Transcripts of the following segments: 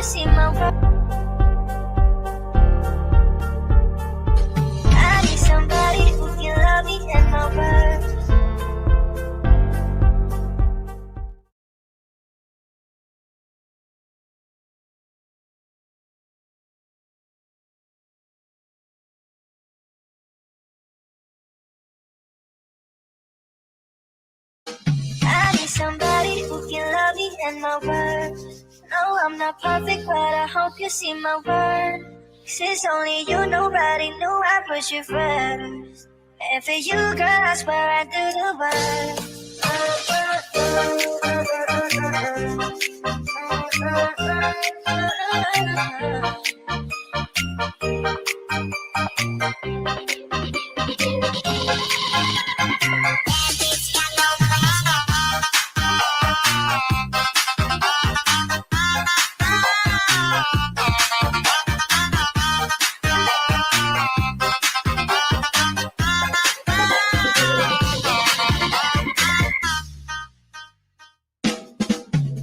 see my world. I need somebody who can love me and my words. I need somebody who can love me and my words. No, I'm not perfect, but I hope you see my worth. 'Cause it's only you, nobody knew I put you first. And for you, girl, I swear I do the work.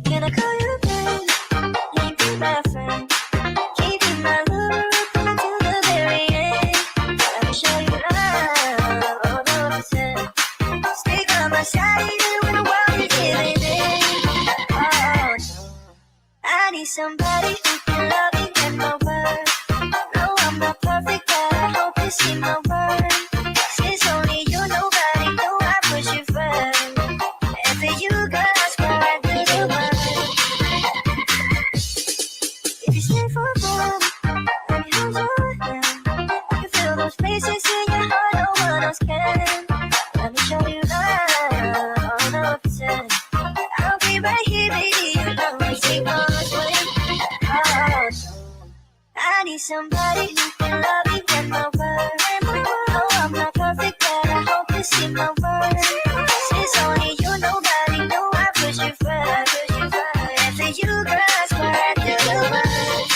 Can I call you babe? Can you be my friend? Can you be my love until the very end? Let me show you love, all the percent. Stay by my side even when the world is giving in. Oh, I need somebody who can love me and my word. No, I'm not perfect, but I hope you see my worth. 'Cause it's only you, nobody knew I put you first. And for you, girl, I swear I do the work. If you stay for a moment, let me hold your hand. I can feel those places in your heart no one else can. Let me show you love, all the percent. I'll be right here, baby, you know I see what's with. Oh, I need somebody who can love me and my word. No, I'm not perfect, but I hope you see my worth. 'Cause it's only you, nobody knew I put you first. And for you, girl, I swear I do the work.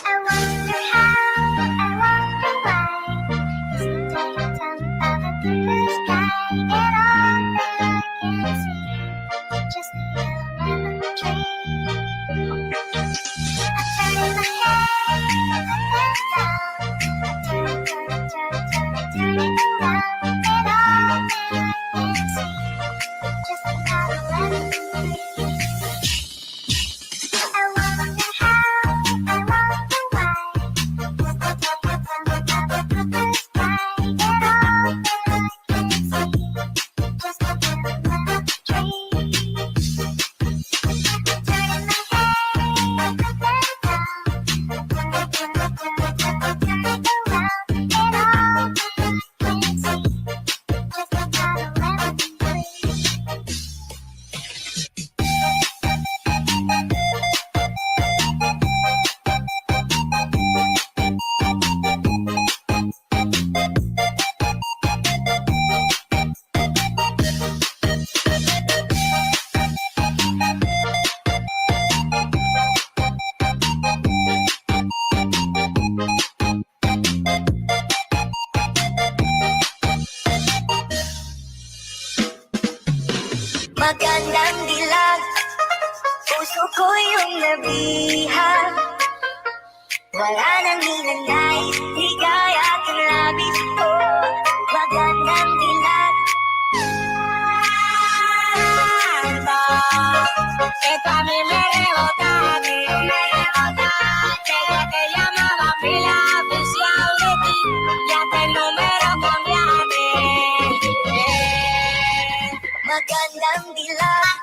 I wonder how, I wonder why. Sometimes I'm out of the sky, and all that I can see, just a yellow lemon tree. I'm turning my head up and down, turn it around, and all that I can see, just another lemon tree. I wonder how, I wonder why. Just a tap of the sky, and all that I can see, just a yellow lemon tree. Turning my head up and down, turn it around, and all that I can see, just another lemon tree. Magandang dilag, puso ko yung nabihag. Wala nang hinanais, higaya at labis ko. Magandang dilag. Esto a mí me rebota, que te llamaba fila oficial de ti, ya te el número cambiaste. Magandang dilag.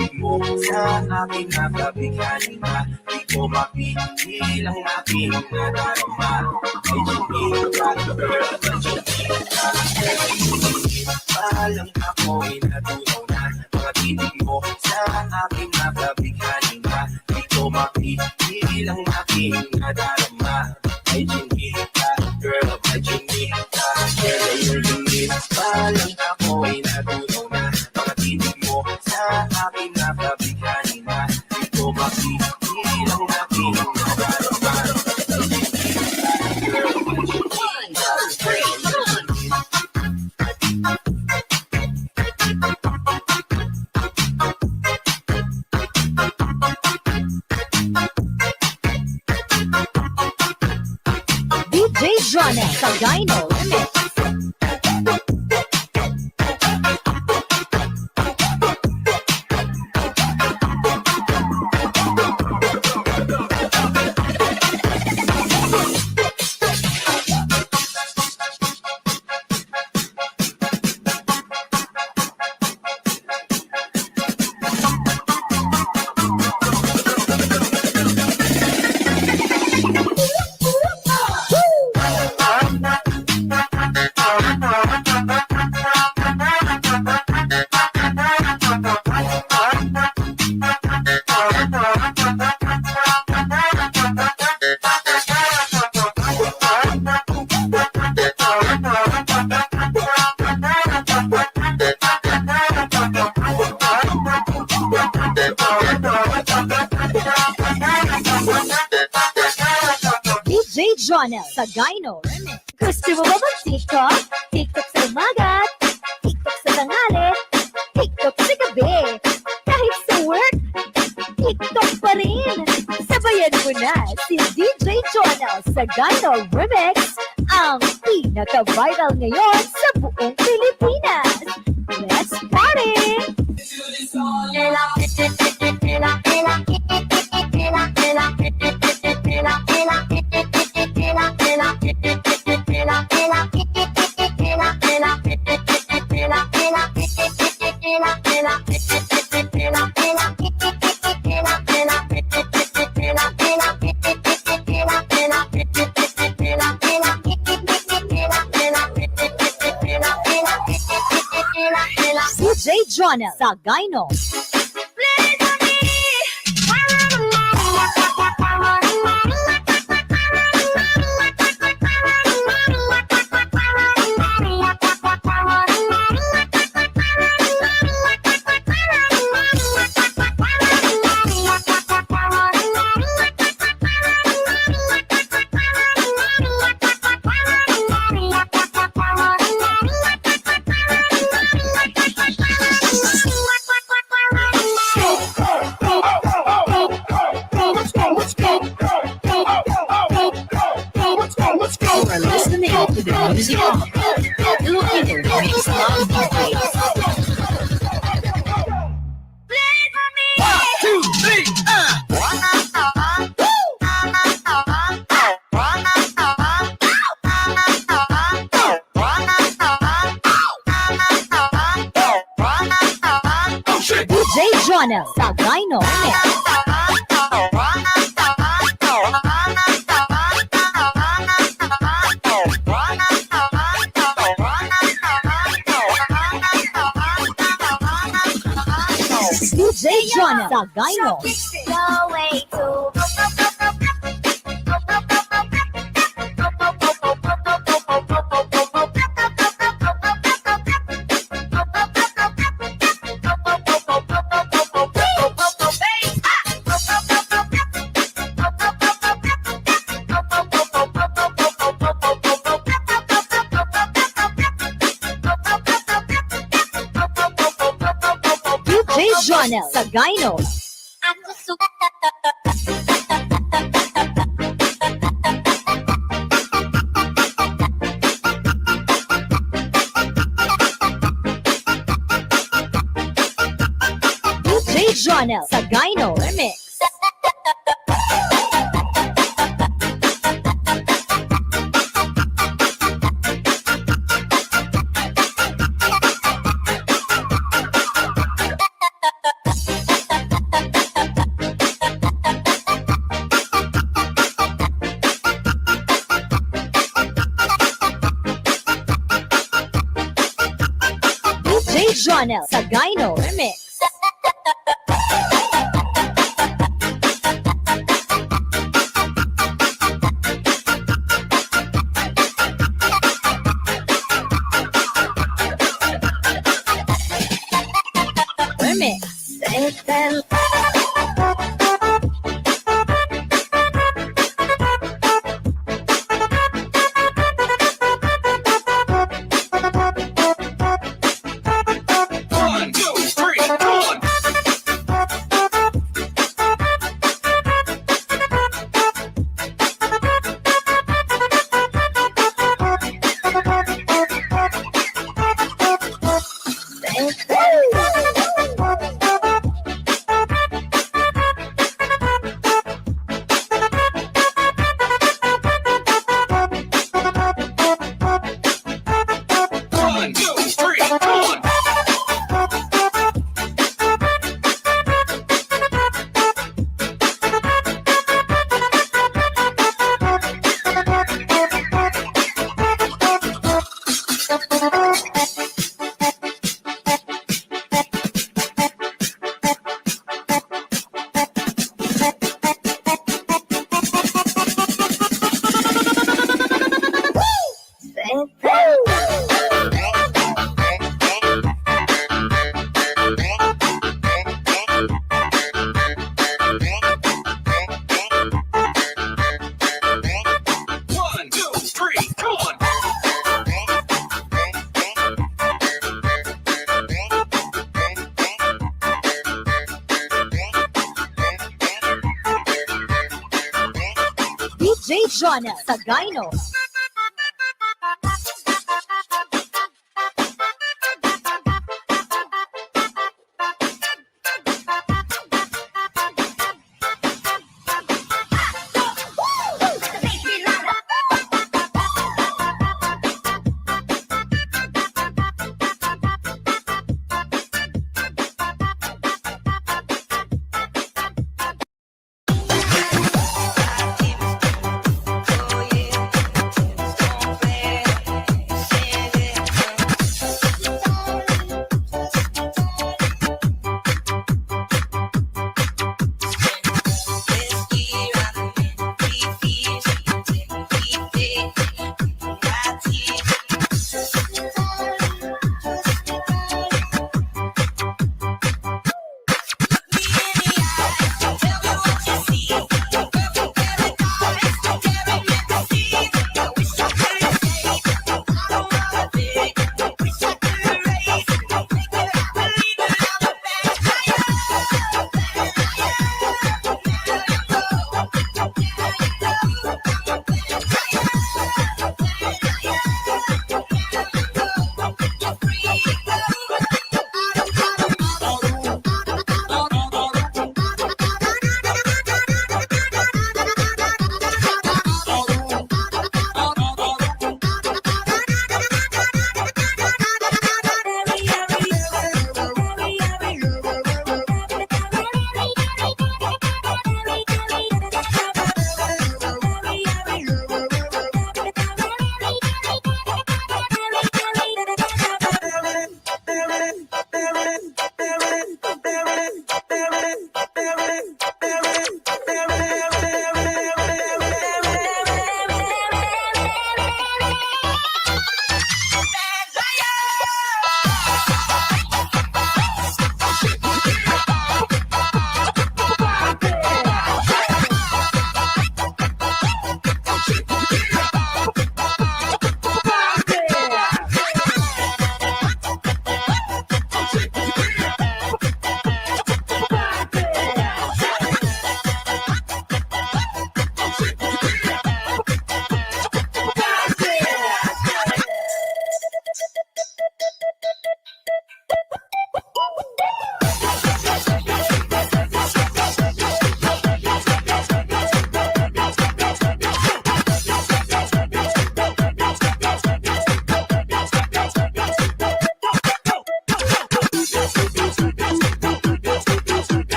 pag-ibig mo sa akin napabighani na. Di ko mapigil ang aking nadarama. Ay chumika, girl, ay chumika. Palang ako'y natunaw na. Pag-ibig mo sa akin napabighani na. Di ko mapigil ang aking nadarama. Ay chumika, girl, ay chumika. Girl, ay chumika. Palang ako'y natunaw na. Pag-ibig mo sa akin napabighani na. Di ko mapigil ang aking nadarama. DJ Johnny Sagayno Remix. DJ Johnny Sagayno Remix. Gusto mo ba mag-TikTok? TikTok sa umaga, TikTok sa tanghali, TikTok sa gabi. Kahit sa work, TikTok pa rin. Sabayan mo na si DJ Johnny Sagayno Remix, ang pinaka-viral ngayon sa buong Pilipinas. Let's party! DJ Johnny Sagayno. You are listening to the music of Filipino Mix Love DJs. 1, 2, 3, DJ Johnny Sagayno Remix. DJ Johnny Sagayno. No way to DJ Johnny Sagayno. Ako DJ Johnny Sagayno Remix. Gyno Remix. Remix. One, two, three, one. One, two, three, one. One, two, three, one. DJ Jonel sa Gyno.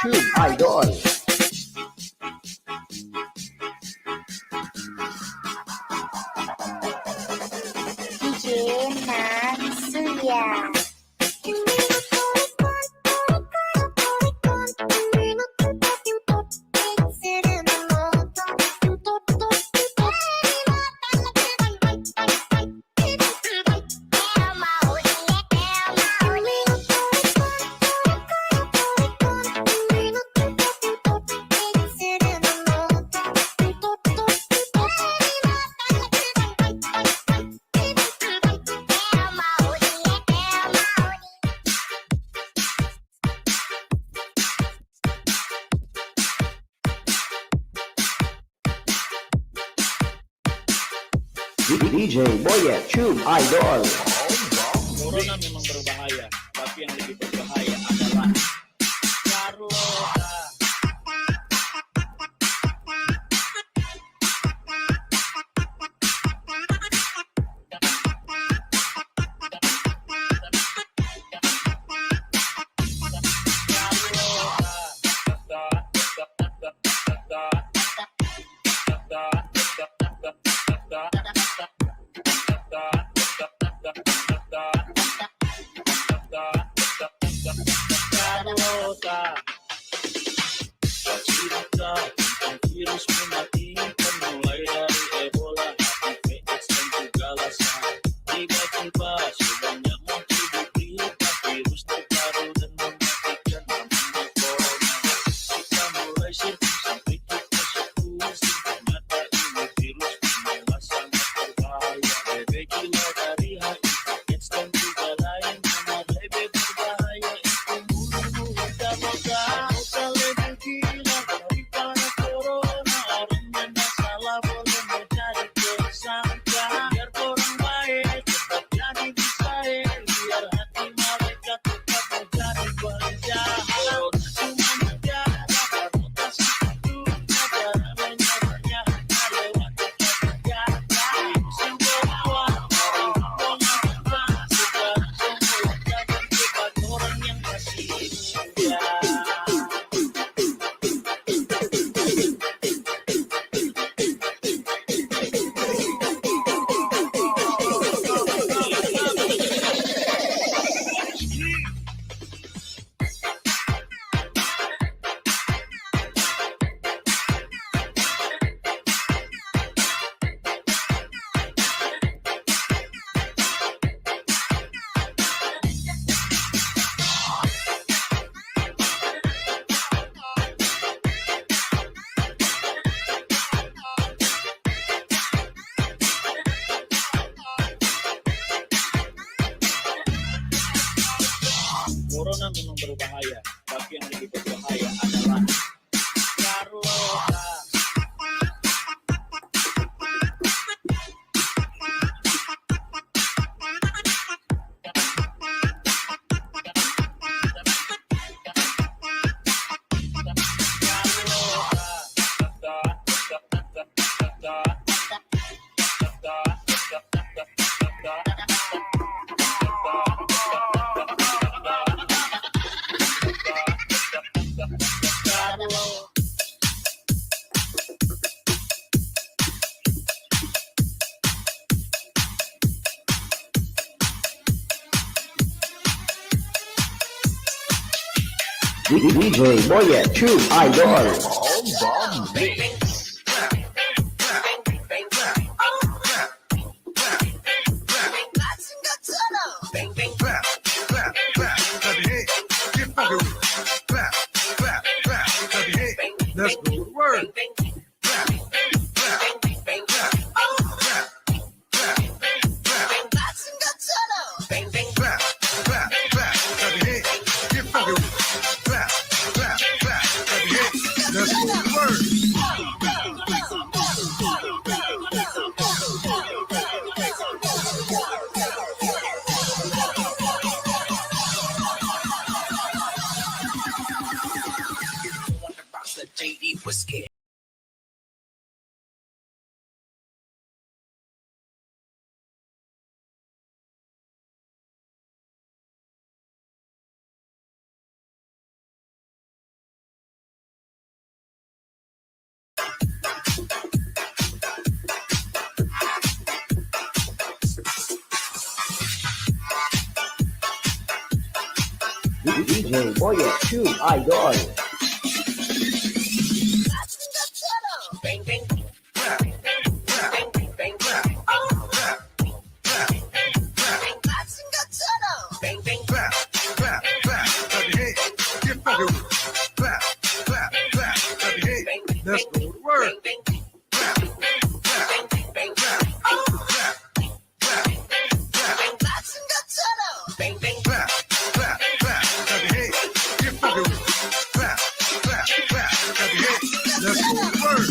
Tube Idol. DJ Natsuya. DJ Boyet Tube Idol. Corona memang berbahaya, tapi yang lebih berbahaya adalah Carlota. Carlota, cerita tentang virus mematikan mulai dari Ebola, HIV/AIDS dan juga lasa. Tiba-tiba sebanyak muncul di berita virus terbaru dan mematikan namanya corona. Kita mulai searching sampai kita sepuluh, ternyata ini virus memang sangat berbahaya. Lebih gila dari HIV/AIDS dan juga lain, mana lebih berbahaya itu mulut dan moga. Moga lebih gila daripada corona. Orang yang tak salah boleh menjadi tersangka. Biar orang baik tetap jadi disaing, biar hati mereka tetap menjadi penjahat. Cuma negara mutasi dunia, cara menyerahnya lewat kata-kata. Sebuah orang pengalaman sekarang semua jangan cepat orang yang masih muda. Corona memang berbahaya, tapi yang lebih berbahaya adalah Carlota. DJ Boyet Tube Idol. Let's go to work. Let's go to work. JD was scared. DJ Boyet Tube Idol. Bang, bang, clap, bang, bang, bang, clap. Bang, bang, clap, clap, clap. Clap your hands. Get funky with it. Clap, clap, clap. Clap your hands. Let's go to work. Clap, clap, bang, clap. Clap, clap, clap. Bang, bang, clap, clap, clap. Clap your hands. Get funky with it. Clap, clap, clap. Clap your hands. Let's go to work.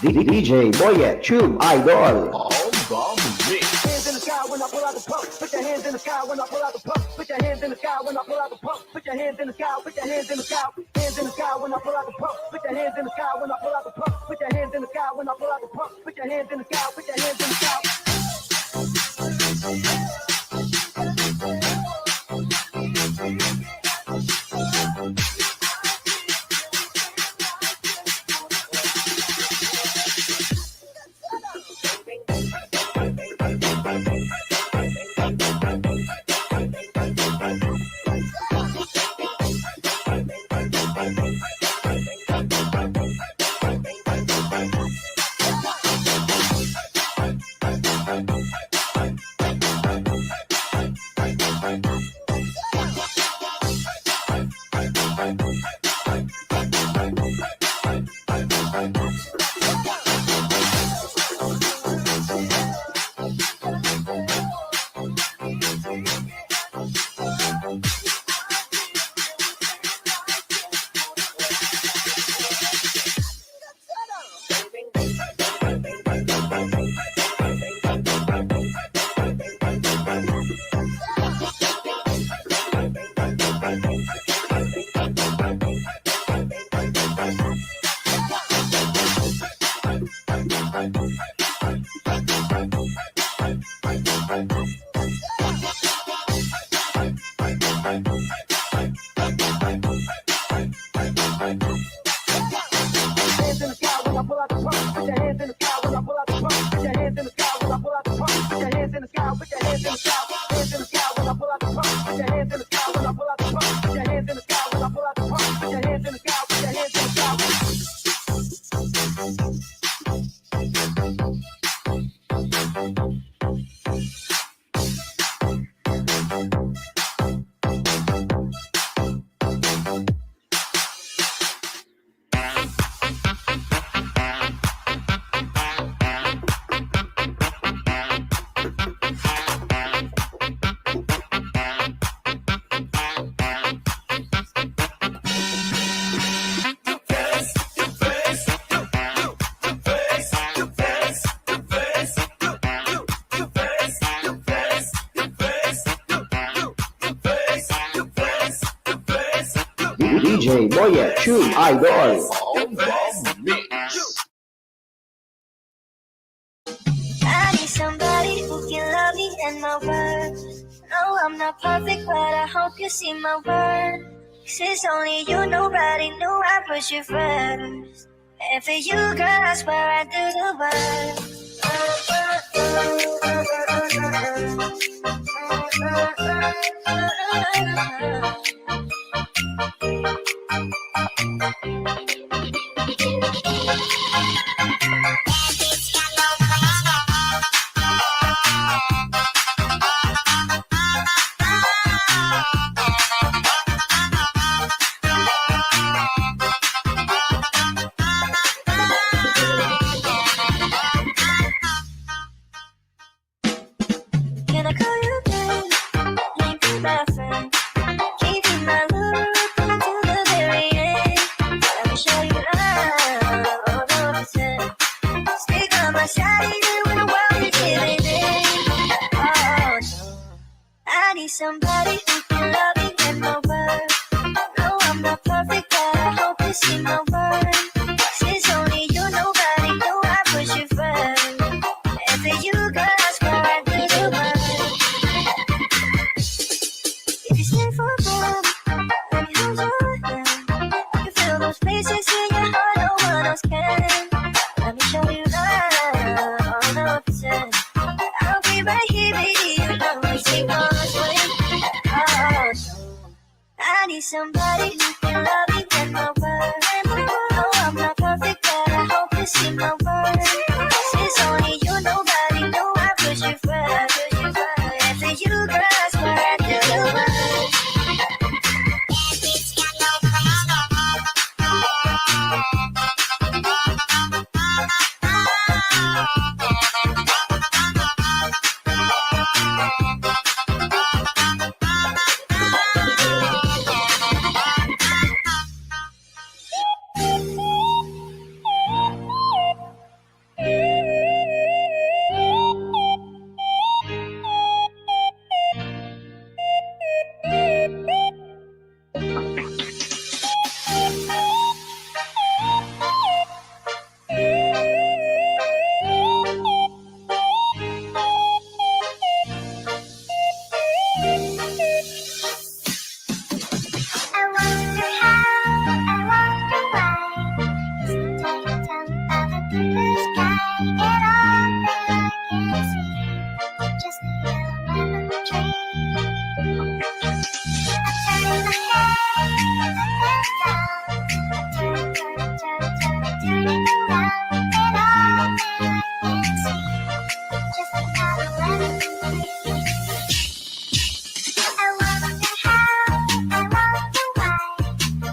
DJ Boyet Tube Idol. Hands in the sky when I pull out the pump. Put your hands in the sky when I pull out the pump. Put your hands in the sky when I pull out the pump. Put your hands in the sky. Put your hands in the sky. Hands in the sky when I pull out the pump. Put your hands in the sky when I pull out the pump. Put your hands in the sky when I pull out the pump. Put your hands in the sky. Put your hands in the sky. Hands in the sky when I pull out the pump. Put your hands in the sky when I pull out the pump. Put your hands in the sky when I pull out the pump. Put your hands in the sky. Put your hands in the sky. Hands in the sky when I pull out the pump. Put your hands in the sky when I pull out the pump. Put your hands in the sky when I pull out the pump. Put your hands in the sky. Put your hands in the sky. DJ Boyet Tube Idol. I need somebody who can love me and my words. No, I'm not perfect, but I hope you see my worth. 'Cause it's only you, nobody knew I put you first. And for you, girl, I swear I do the work. Can I call you babe? Ain't be my friend. Keep in my loop until the very end. Let me show you love, all the percent. Stick on my side even when the world is giving in. Oh no, I need somebody who can love me and my word. No, I'm not perfect, but I hope you see my worth. Since only you, nobody know I push you first. And for you, girl, I swear I do the work. If you stay for fun, let me hold your hand. I can feel those places in your heart, no one else can. Let me show you love, all the percent. I'll be right here, baby, you know we take on swing. Oh, no. I need somebody who can love me and my word. No, I'm not perfect, but I hope you see my worth. Since only you, nobody know I push you first. And for you, girl, I swear I do the work. I wonder how, I wonder why. Sometimes I'm up in the sky, and all that I can see, just the yellow lemon tree. I'm turning my head up and down, I'm turning around, and all that I can see, just the yellow lemon tree. I wonder how, I wonder why.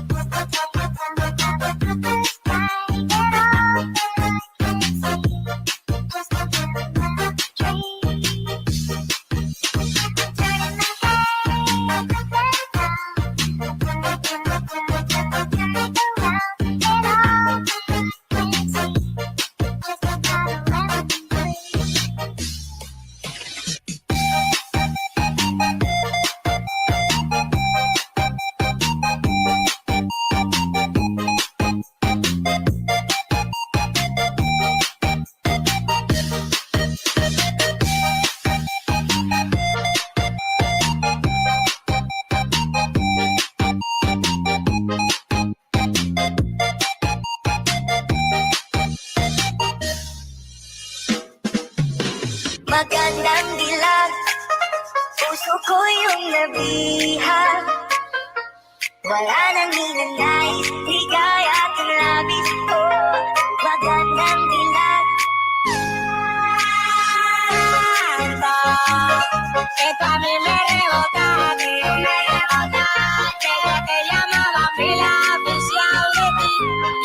Just the top of the sky, and all that I can see, just a little lemon tree. I'm turning my head up and down, I'm turning around, and all that I can see, just a little lemon tree. Magandang dilag, puso ko yung nabihag. Wala nang ninanais, ligaya at ang labis ko. Magandang dilag. Esto a mí me rebotaste, que yo te llamaba fila oficial de ti,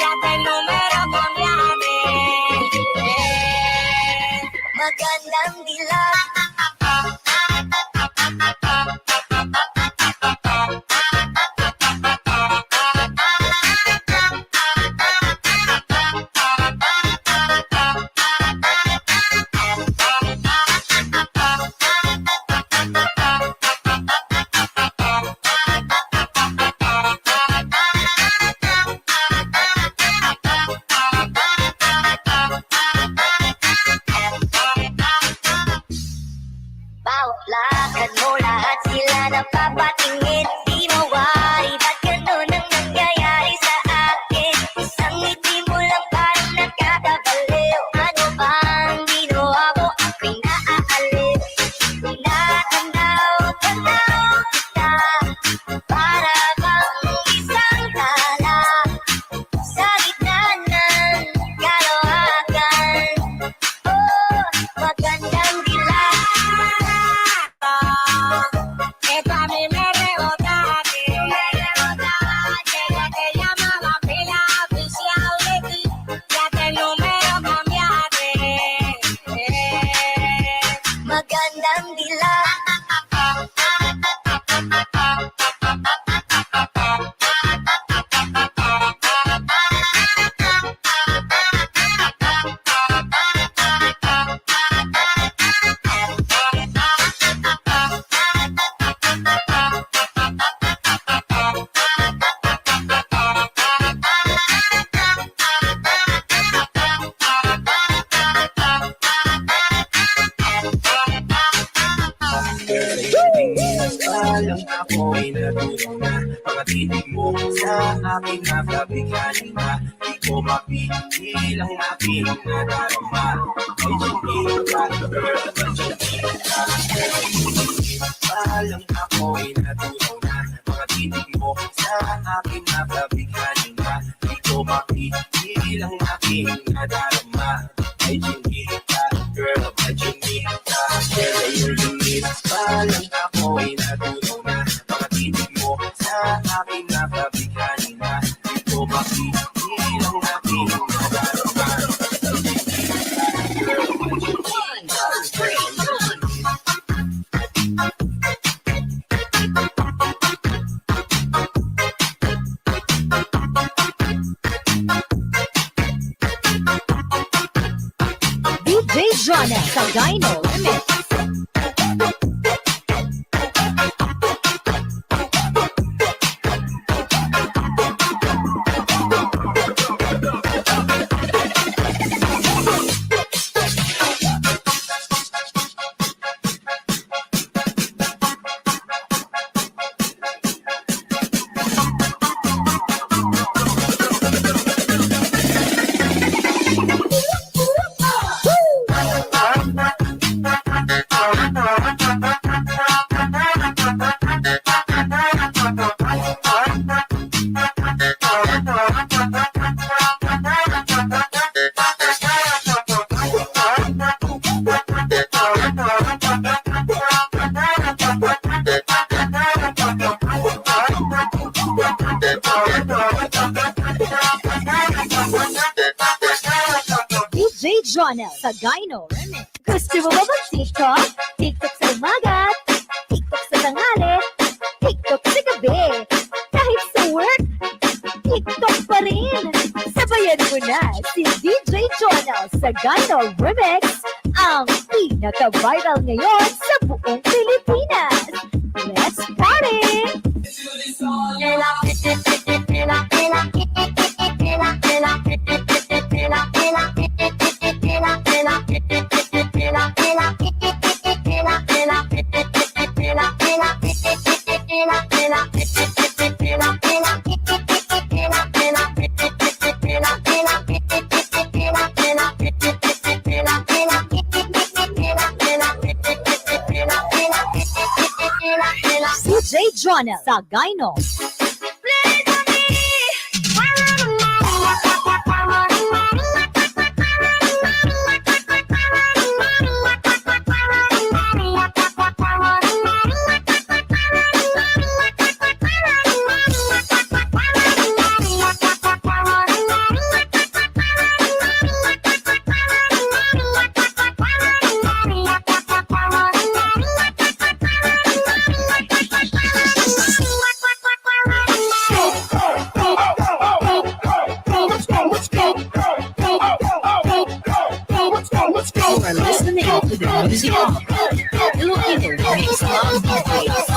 ya te el número cambiaste. Magandang dilag. Bawat lakad mo, lahat sila napapatingin. Di mawari, ba't ganun ang nangyayari sa akin? Isang ngiti mo lang parang nakakabaliw. Ano bang ginawa mo? Ako'y naaaliw. Tinatanaw kita, para bang isang tala sa gitna ng kalohakan. Oh, magandang dilag. Esto a mí me rebota. Palang ako'y natulog na, mga titig mo sa aking napabighani na. Di ko mapigil ang aking nadarama. Ay chiquita, girl, ay chiquita. Palang ako'y natulog na, mga titig mo sa aking napabighani na. Di ko mapigil ang aking nadarama. Ay chiquita, girl, ay chiquita. Girl, ay chiquita. Palang ako'y natulog na, mga titig mo sa aking napabighani na. Di ko mapigil ang aking nadarama. DJ Jonel sa Gyno Remix. DJ Jonel sa Gyno Remix. Gusto mo ba mag-TikTok? TikTok sa umaga, TikTok sa tanghali, TikTok sa gabi. Kahit sa work, TikTok pa rin. Sabayan mo na si DJ Jonel sa Gyno Remix, ang pinaka-viral ngayon sa buong Pilipinas. Let's party! DJ Jonel sa Gyno. You are listening to the music of Filipino Mix Love DJs.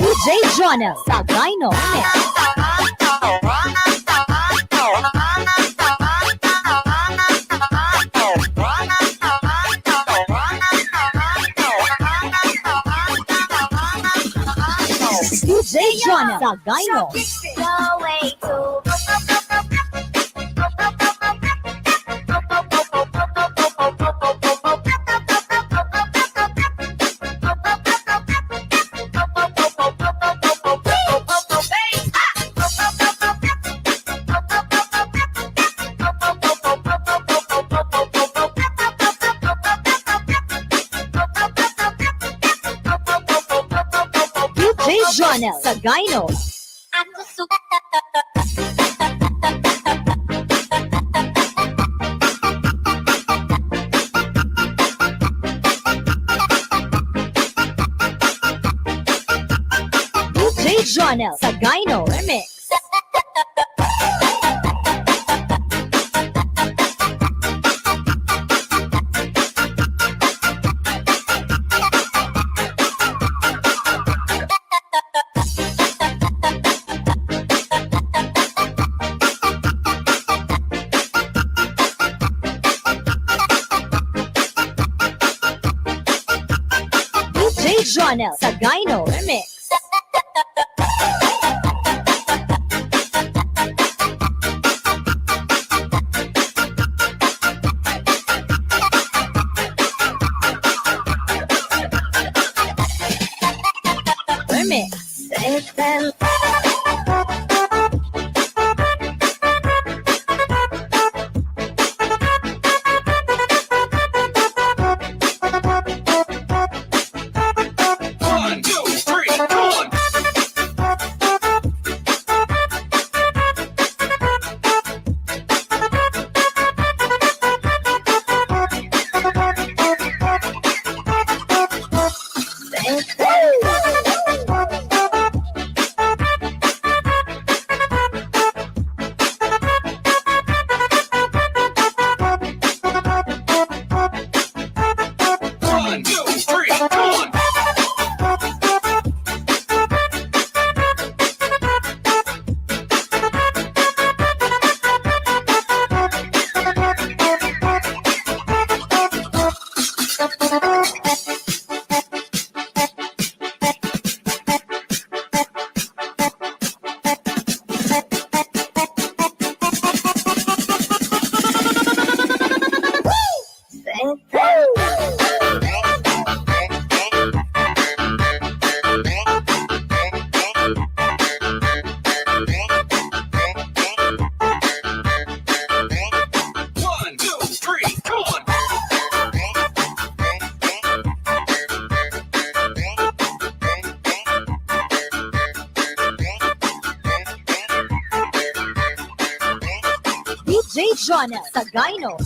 DJ Jonel sa Gyno Remix. DJ Jonel sa Gyno. No way to DJ Jonel sa Gyno. Ako DJ Jonel sa Gyno Remix. Jonel Sagayno Remix. Remix. One, two, three, one. One, two, three, one. One, two, three, one. DJ Jonel Sagayno.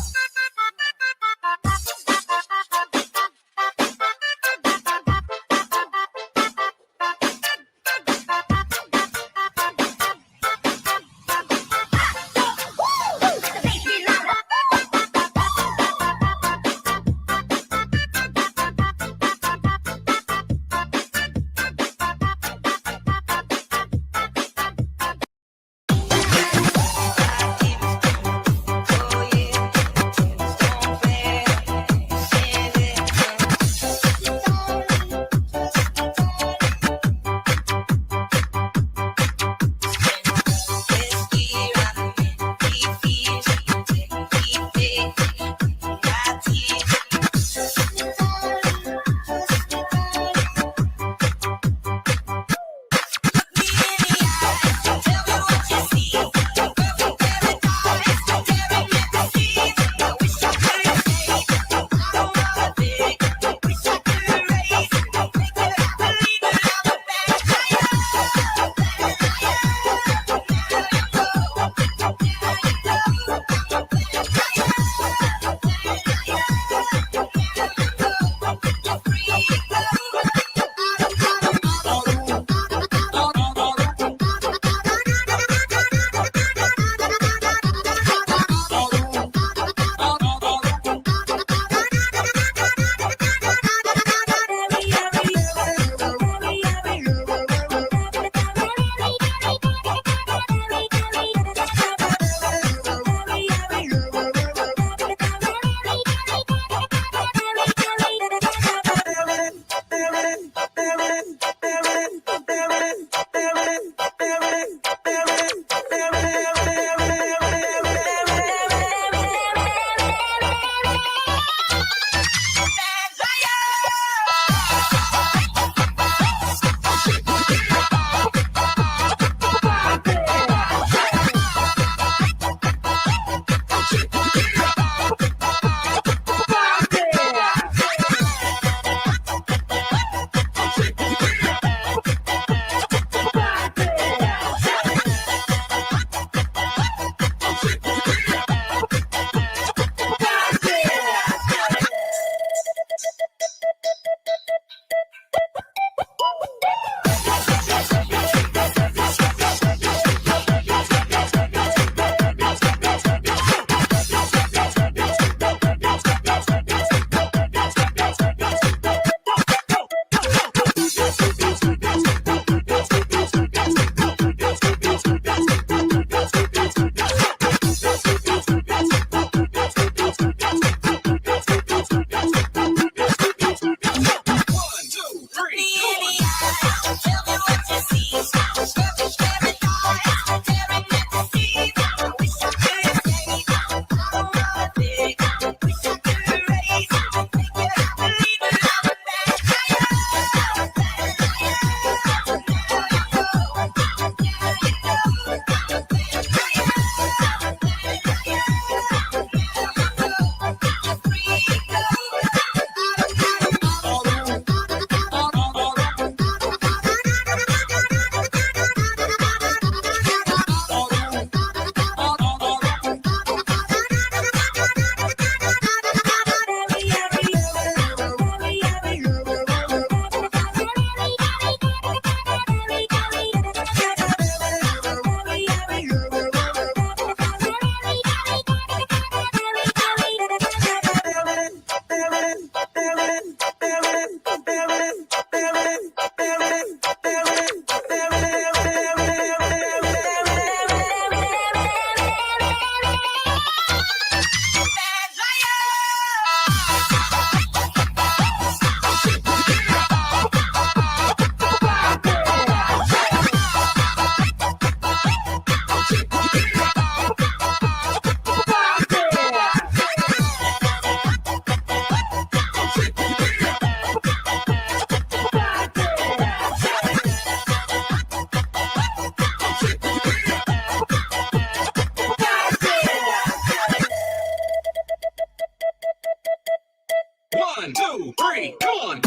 1, 2, 3, come on.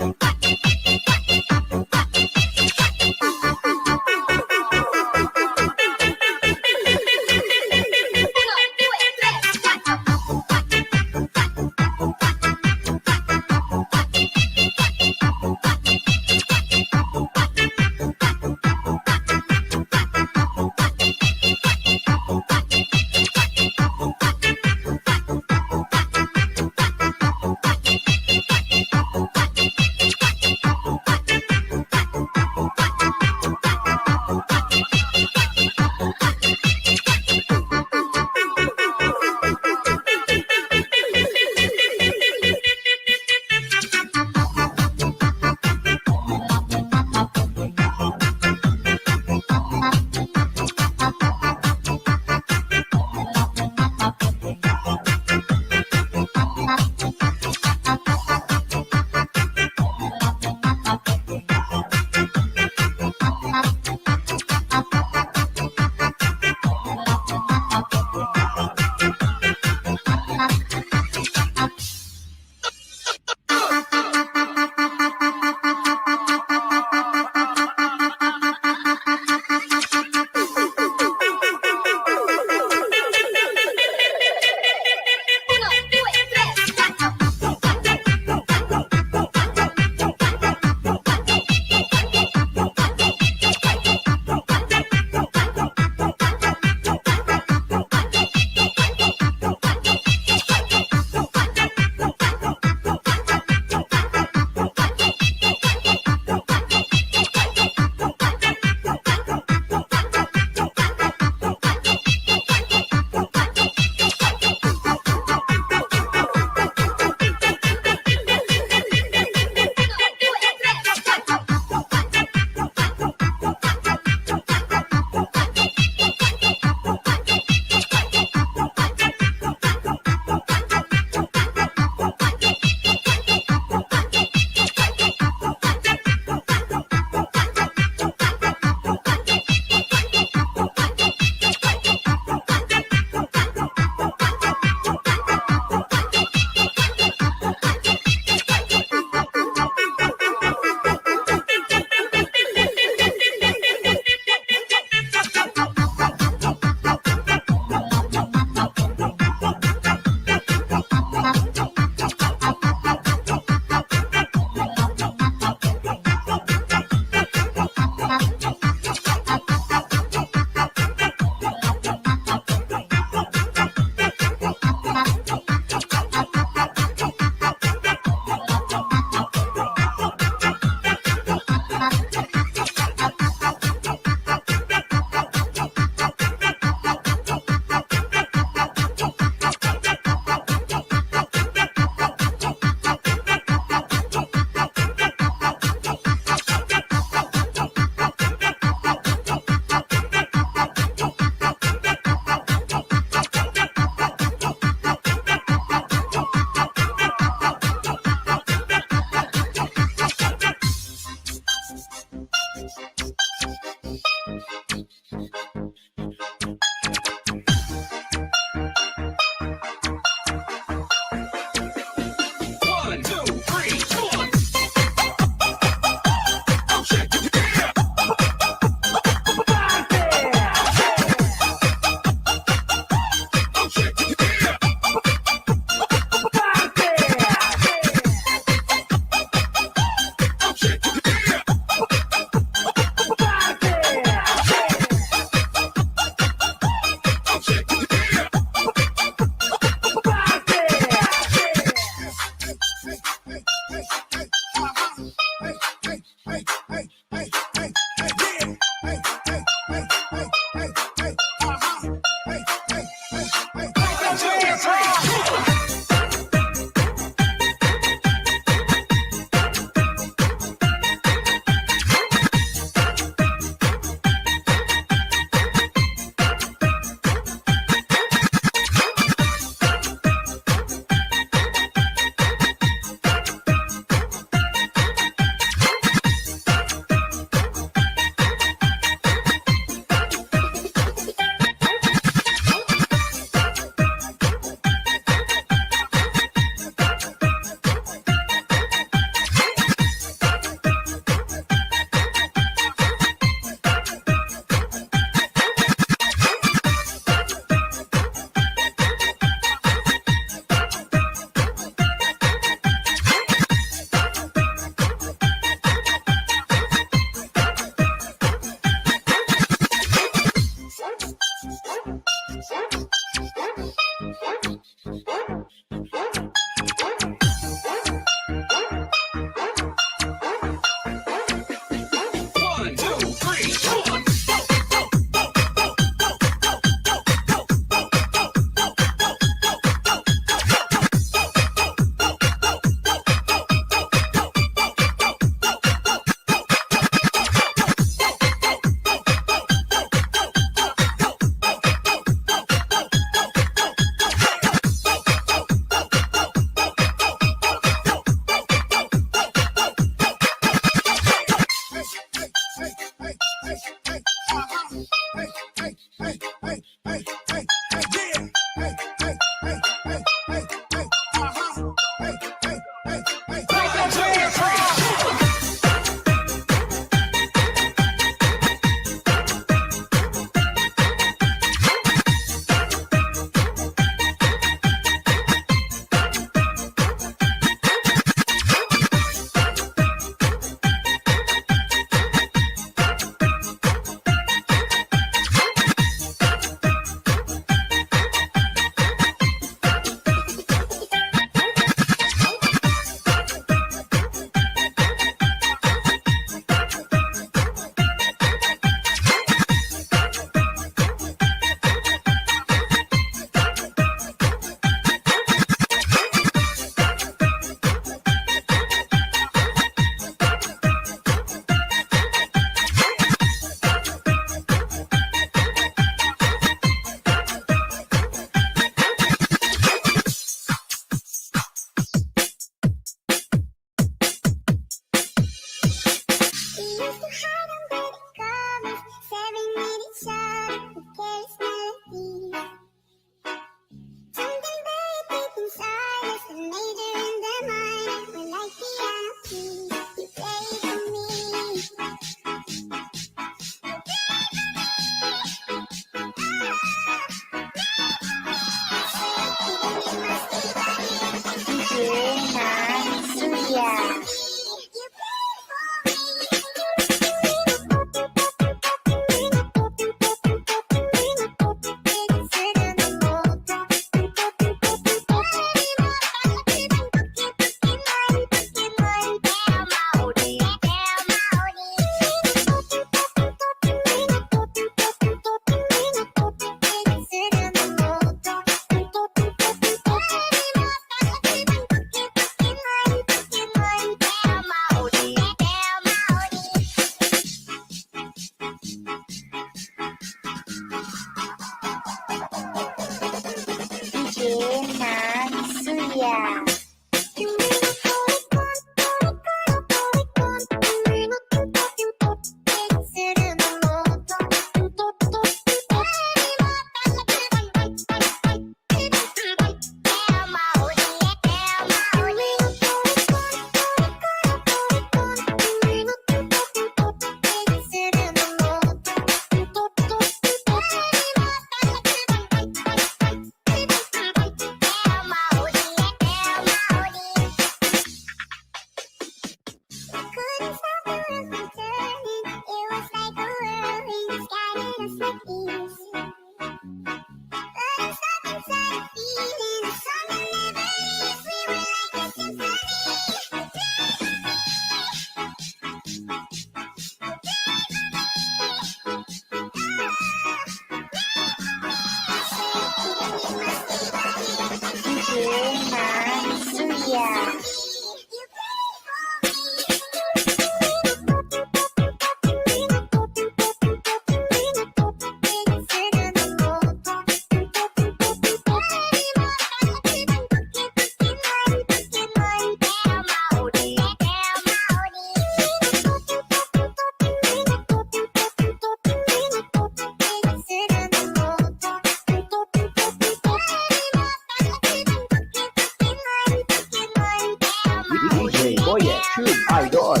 DJ Boyet Tube Idol.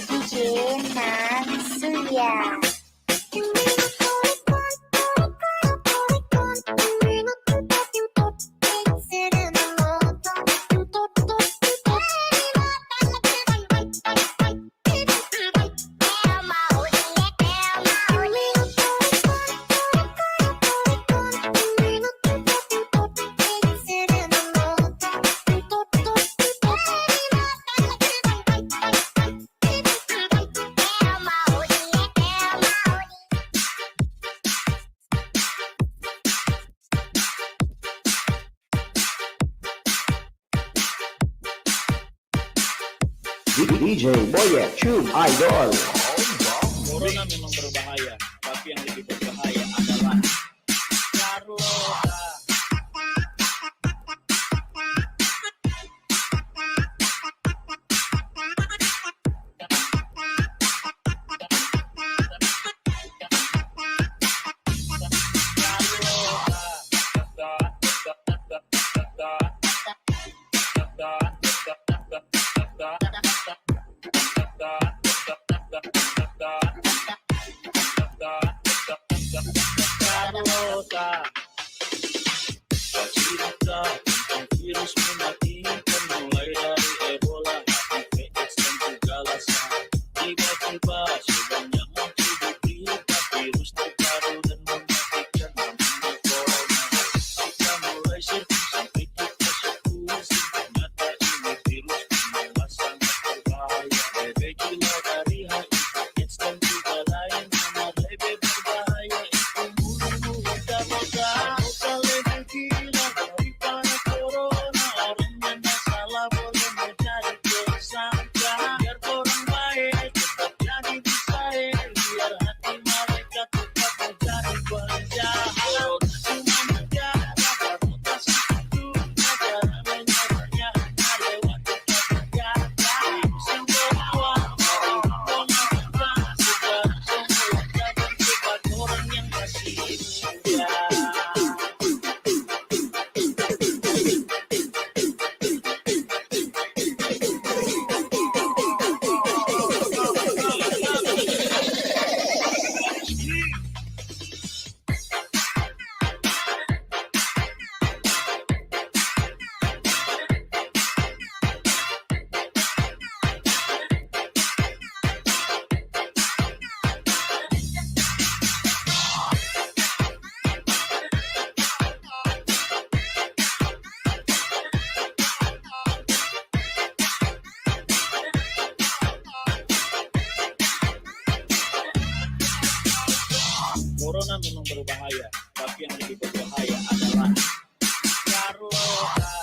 DJ Mansuya. DJ Boyet Tube Idol. Corona memang berbahaya, tapi yang lebih berbahaya adalah Carlota. Carlota, cerita tentang virus mematikan mulai dari Ebola, HIV/AIDS dan juga Lassa. Tiba-tiba sebanyak muncul di berita virus terbaru dan mematikan namanya Corona. Kita mulai searching sampai kita eksekusi, ternyata ini virus memang sangat berbahaya. Lebih gila dari HIV/AIDS dan juga lain, nomor lebih berbahaya itu bunuh kita moga. Moga lebih gila daripada Corona. Orang yang salah boleh menjadi tersangka. Biar orang baik tetap jadi disayang, biar hati mereka tetap menjadi penjahat. Cuma negara reputasi itu, negara menyerahnya lewat negara. Musim kedua, mari melakukan sekarang semua jangan cepat orang yang masih muda. Corona memang berbahaya, tapi yang lebih berbahaya adalah Carlota.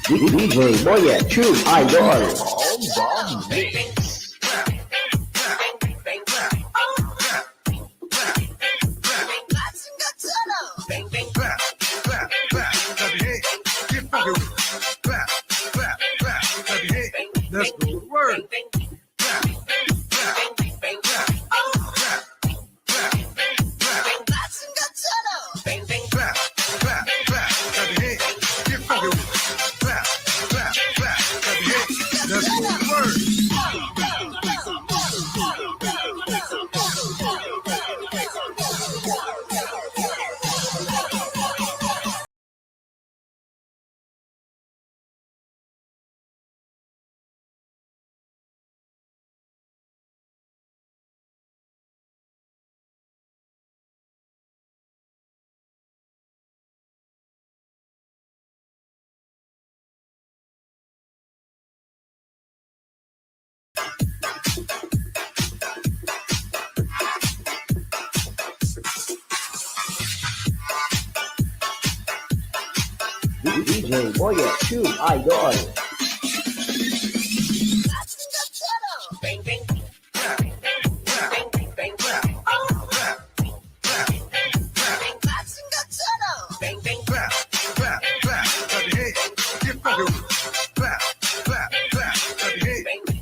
DJ Boyet Tube Idol. Let's go to work. Get funky. DJ Boyet Tube Idol.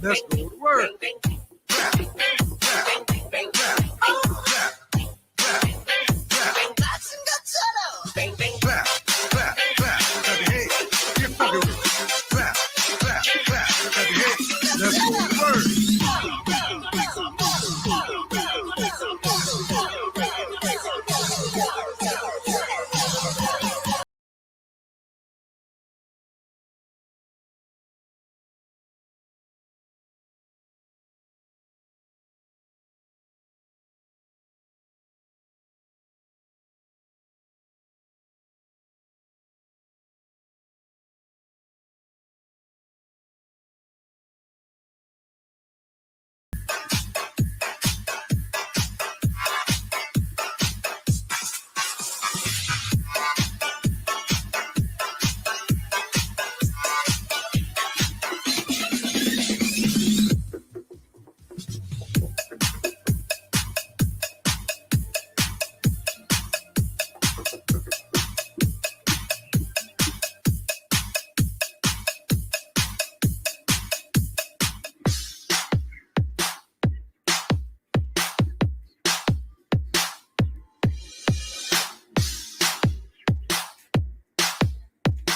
Let's go to work. Let's go to work.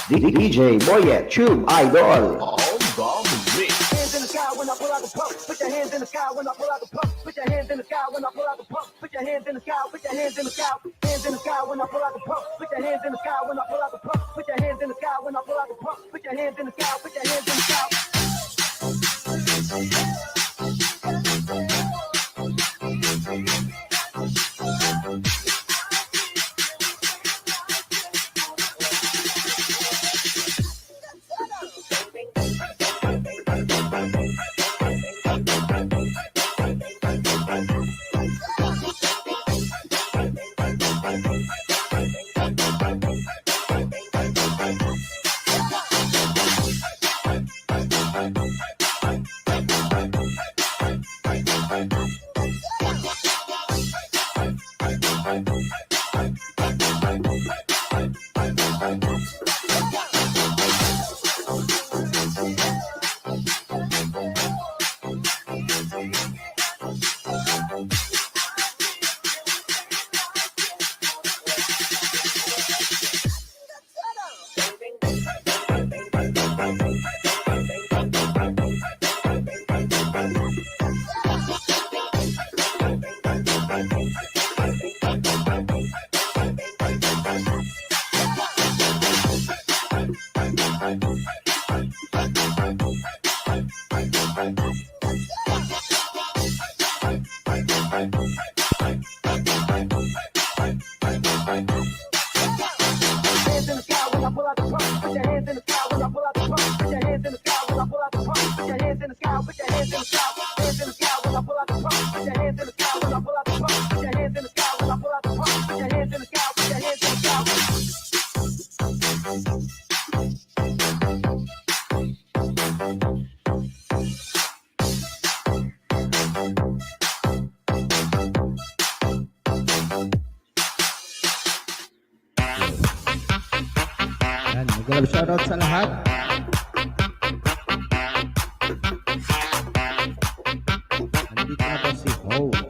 DJ Boyet Tube Idol. Hands in the sky when I pull out the pump. Put your hands in the sky when I pull out the pump. Put your hands in the sky when I pull out the pump. Put your hands in the sky. Put your hands in the sky. Hands in the sky when I pull out the pump. Put your hands in the sky when I pull out the pump. Put your hands in the sky when I pull out the pump. Put your hands in the sky. Put your hands in the sky. Hands in the sky when I pull out the pump. Put your hands in the sky when I pull out the pump. Put your hands in the sky when I pull out the pump. Put your hands in the sky. Put your hands in the sky. Hands in the sky when I pull out the pump. Put your hands in the sky when I pull out the pump. Put your hands in the sky when I pull out the pump. Put your hands in the sky. Put your hands in the sky. Yan, mag-love shoutout sa lahat. Nandito na po si host.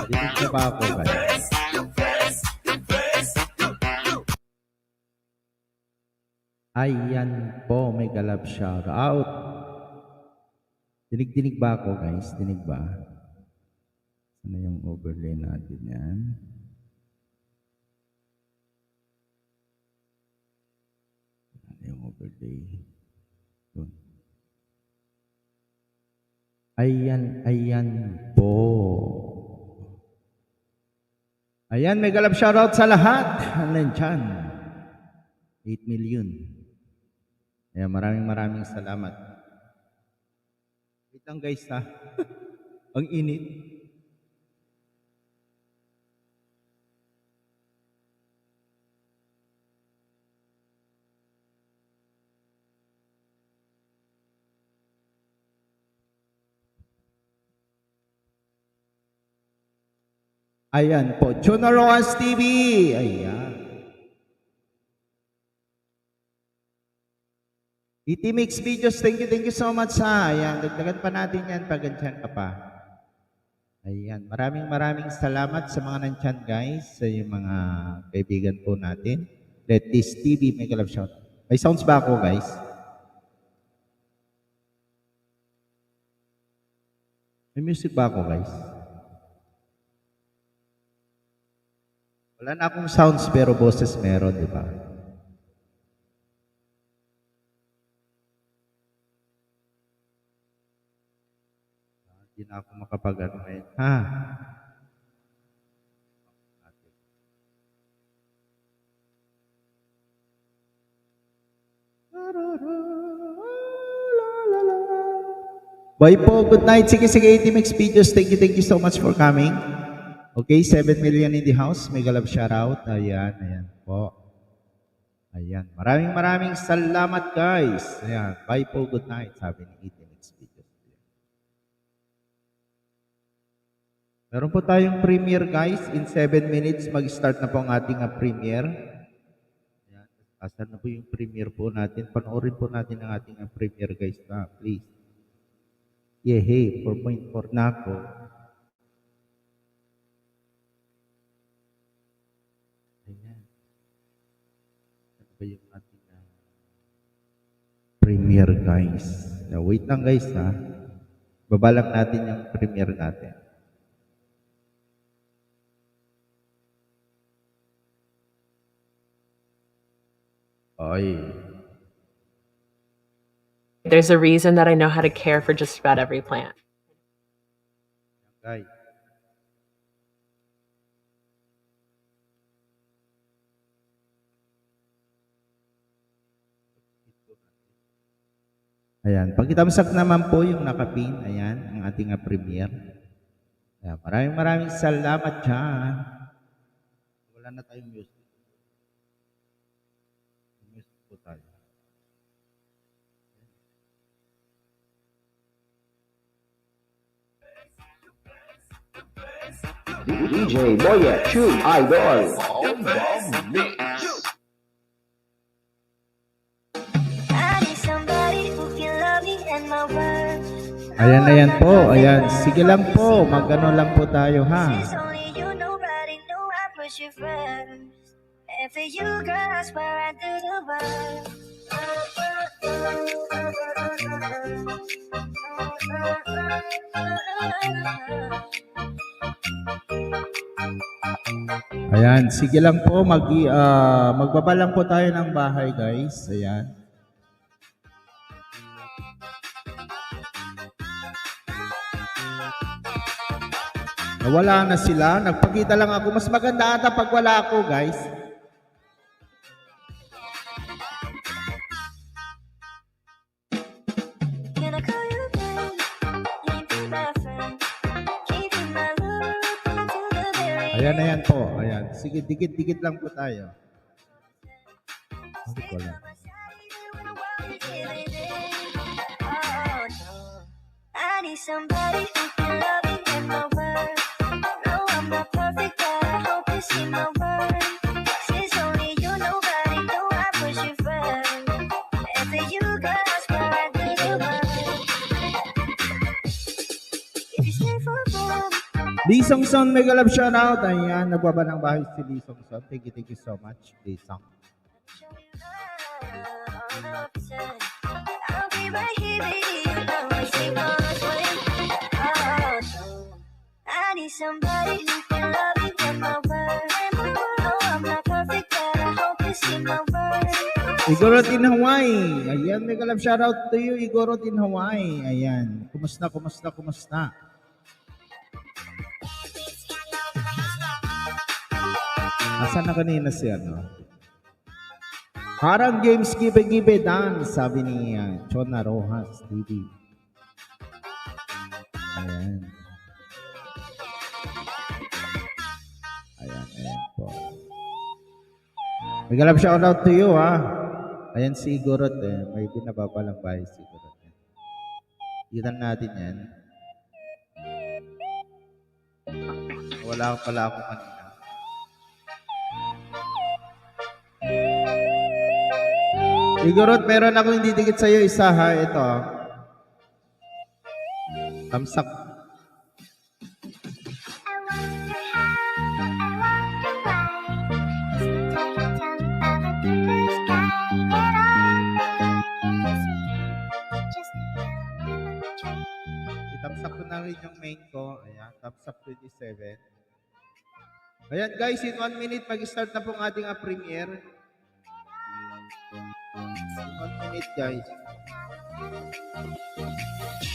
Ayan, dinig na ba ako guys? Ayan po, may galab shoutout. Dinig-dinig ba ako guys? Dinig ba? Ano yung overlay natin yan? Ano yung overlay? Doon. Ayan po. Ayan, may galap shoutout sa lahat. Nandiyan. 8 million. Ayan, maraming salamat. Wait lang guys ha. Ang init. Ayan po, Chona Rojas TV. Ayan. ET Mix Videos, thank you so much ha. Ayan, dagdagan pa natin yan pag andyan ka pa. Ayan, maraming salamat sa mga nandyan guys, sa yung mga kaibigan po natin. Let this TV make a love shout. May sounds ba ako guys? May music ba ako guys? Wala na akong sounds pero boses meron, di ba? Hindi na ako makapag-ano ngayon. Ha? Bye po, good night. Sige, ET Mix Videos. Thank you so much for coming. Okay, 7 million in the house. Mega love shoutout. Ayan po. Ayan. Maraming salamat guys. Ayan. Bye po, good night. Sabi ni ET Mix Videos. Meron po tayong premiere guys. In 7 minutes, mag-start na po ang ating premiere. Ayan. Asan na po yung premiere po natin? Panoorin po natin ang ating premiere guys. Please. Yeah, hey, 4.4 na ako. Ayan. Ano ba yung ating premiere guys? Wait lang guys ha. Babalak natin yung premiere natin. Ay. There's a reason that I know how to care for just about every plant. Guys. Ayan. Pagkitamsak naman po yung nakapin. Ayan. Ang ating premiere. Ayan. Maraming salamat dyan. Wala na tayong music. Music po tayo. DJ Boyet, True Idol. I need somebody who can love me and my words. Ayan po. Ayan. Sige lang po. Mag-ano lang po tayo ha. It's only you, nobody know I put you first. And for you, girl, I swear I do the work. Ayan, sige lang po, magbaba lang po tayo ng bahay guys. Ayan. Nawala na sila, nagpakita lang ako. Mas maganda ata pag wala ako guys. Can I call you babe? Can you be my friend? Keeping my love to the very Ayan po. Ayan. Sige, dikit-dikit lang po tayo. Hindi ko lang. I need somebody who can love me and my word. No, I'm not perfect, but I hope you see my worth. Since only you, nobody know I push you first. And for you, girl, I swear I do the work. If you stay for fun, Lee Song-son, mega love shoutout. Ayan, nagbaba ng bahay si Lee Song-son. Thank you so much, Lee Song. show you love, pretend. I'll be right here, baby. You know I see what's when. I need somebody who can love me with my word. No, I'm not perfect, but I hope you see my worth. Igorot in Hawaii. Ayan, mega love shoutout to you, Igorot in Hawaii. Ayan. Kumusta? Asan na kanina si ano? Harang Games Gibe Dan, sabi ni Chona Rojas TV. Ayan. Ayan po. May galap shoutout to you, ha. Ayan si Gurot, eh. May binababalang bahay si Gurot. Itan natin yan. Wala pala ako kanina. Igorot, meron akong hindi dikit sa'yo. Isa, ha. Ito. Tamsak. Itamsak ko na rin yung main ko. Ayan, tamsak 27. Ayan guys, in 1 minute, mag-start na pong ating premiere. 1 minute guys.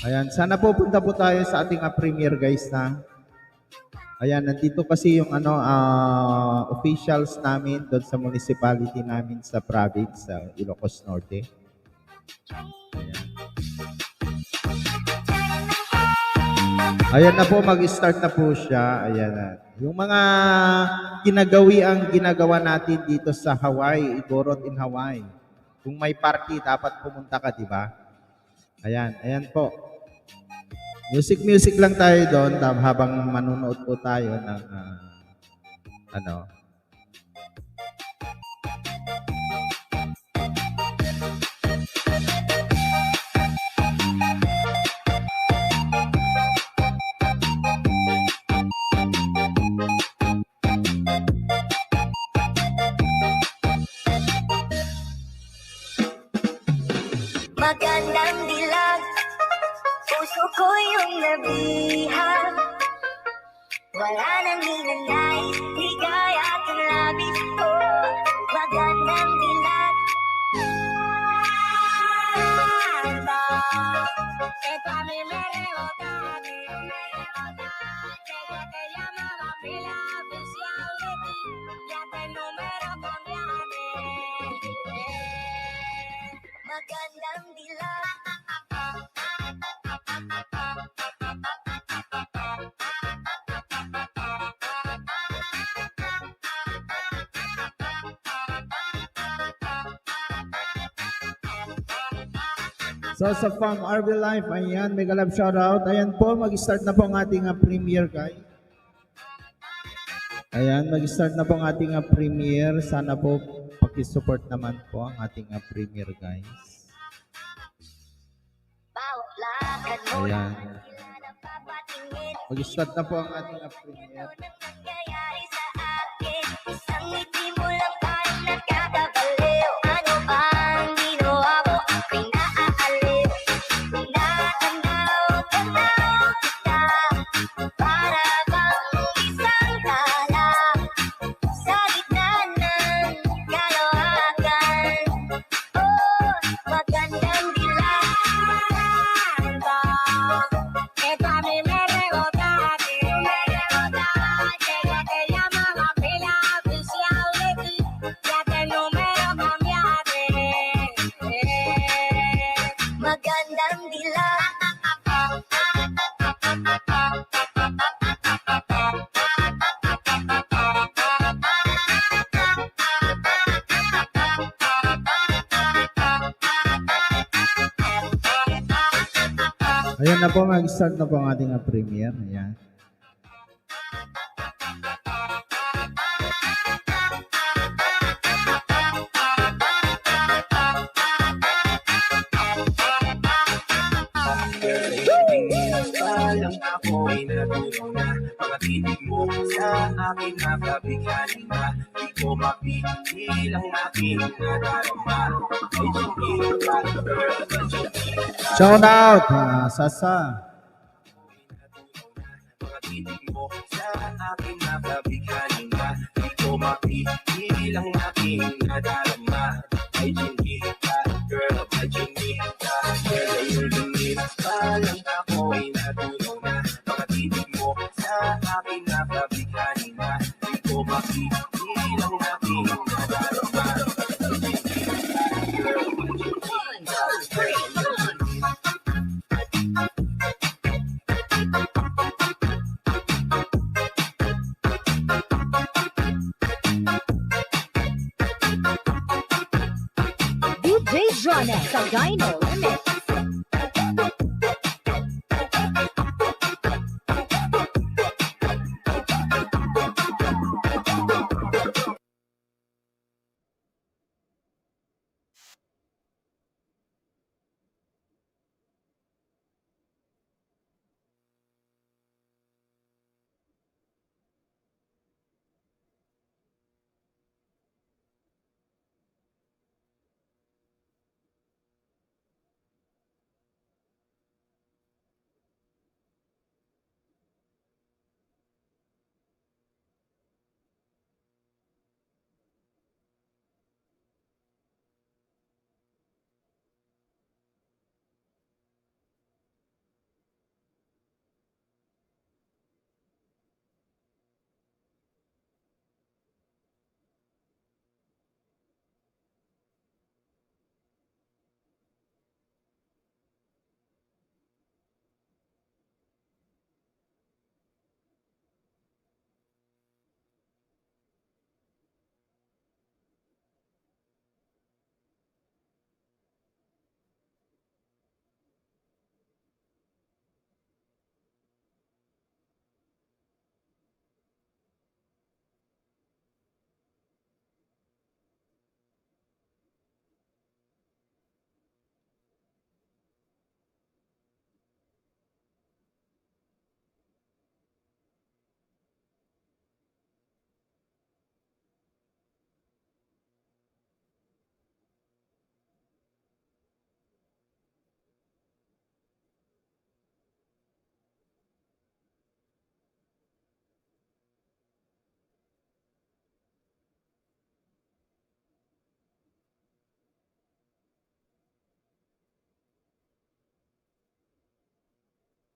Ayan, sana po punta po tayo sa ating premiere guys na. Ayan, nandito kasi yung officials namin doon sa municipality namin sa province, sa Ilocos Norte. Ayan na po, mag-start na po siya. Ayan na. Yung mga ginagawa natin dito sa Hawaii, Igorot in Hawaii. Kung may party, dapat pumunta ka, di ba? Ayan, ayan po. Music lang tayo doon habang manunood po tayo ng Magandang dilag, puso ko yung nabihag. Wala nang ninanais, ligaya at ang labis ko. Magandang dilag. Ito a mí me rebota, ella te llamaba pila oficial de ti, ya te número cambiaste. Magandang dilag. So sa Farm RV Life, ayan, mega love shoutout. Ayan po, mag-start na po ang ating premiere guys. Ayan, mag-start na po ang ating premiere. Sana po pakisupport naman po ang ating premiere guys. Bawat lakad mo Ayan. sila napapatingin. Mag-start na po ang ating premiere. Ano nang nangyayari sa akin? Isang ngiti mo lang parang nagkakabaliw. Ano bang ginawa ko? Ako'y naaaliw. Natanaw kita, para bang isang tala sa gitna ng kalawakan. Oh, magandang dilag ba? Ito a mí me rebota, ella te llamaba pila oficial de ti, ya te número cambiaste. Magandang dilag. Ayan na po, mag-start na po ang ating premiere. Ayan. Parang ako'y natulog na. Mga titig mo sa akin nakabigani na. Di ko mapigil ang aking nadarama. Ay, chingita, girl, ay, chingita. Shout out, Sasa. Mga titig mo sa akin nakabigani na. Di ko mapigil ang aking nadarama. Ay, chingita, girl, ay, chingita. Girl, ay, chingita. Parang ako'y natulog na. Mga titig mo sa akin nakabigani na. Di ko mapigil ang aking nadarama. Ay, chingita, girl, ay, chingita. Gyno Remix.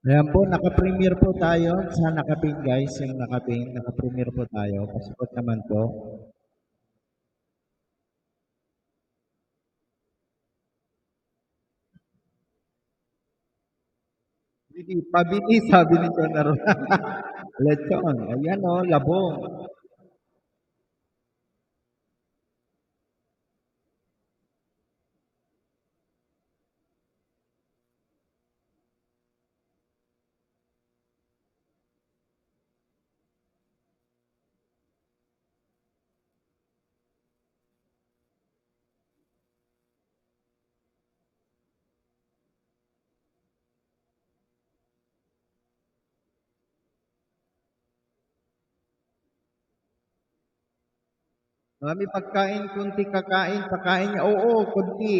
Ayan po, naka-premiere po tayo sa nakapin guys, yung nakapin, naka-premiere po tayo. Pasipot naman po. Hindi, pabili, sabi ni Jonah. Lechon, ayan o, labong. Marami pagkain, kunti kakain, pakain niya. Oo, kunti.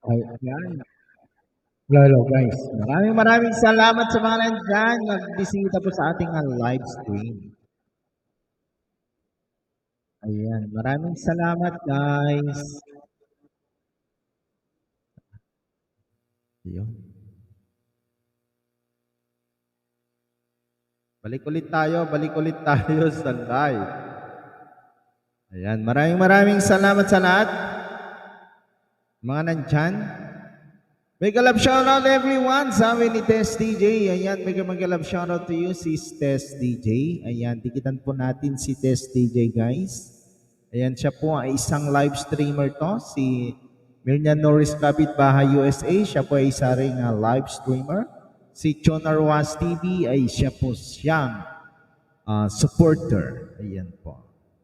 Ayan. Hello guys. Maraming salamat sa mga nandyan. Nagbisita po sa ating live stream. Ayan. Maraming salamat guys. Ayun. Balik ulit tayo sa live. Ayan. Maraming salamat sa lahat. Mga nandyan. Mega love shoutout everyone. Sabi ni Tess DJ. Ayan, mega love shoutout to you, sis Tess DJ. Ayan, tikitan po natin si Tess DJ guys. Ayan, siya po ay isang live streamer to. Si Miriam Norris Kapitbahay USA. Siya po ay isa ring live streamer. Si Chona Rojas TV ay siya po siyang supporter. Ayan po.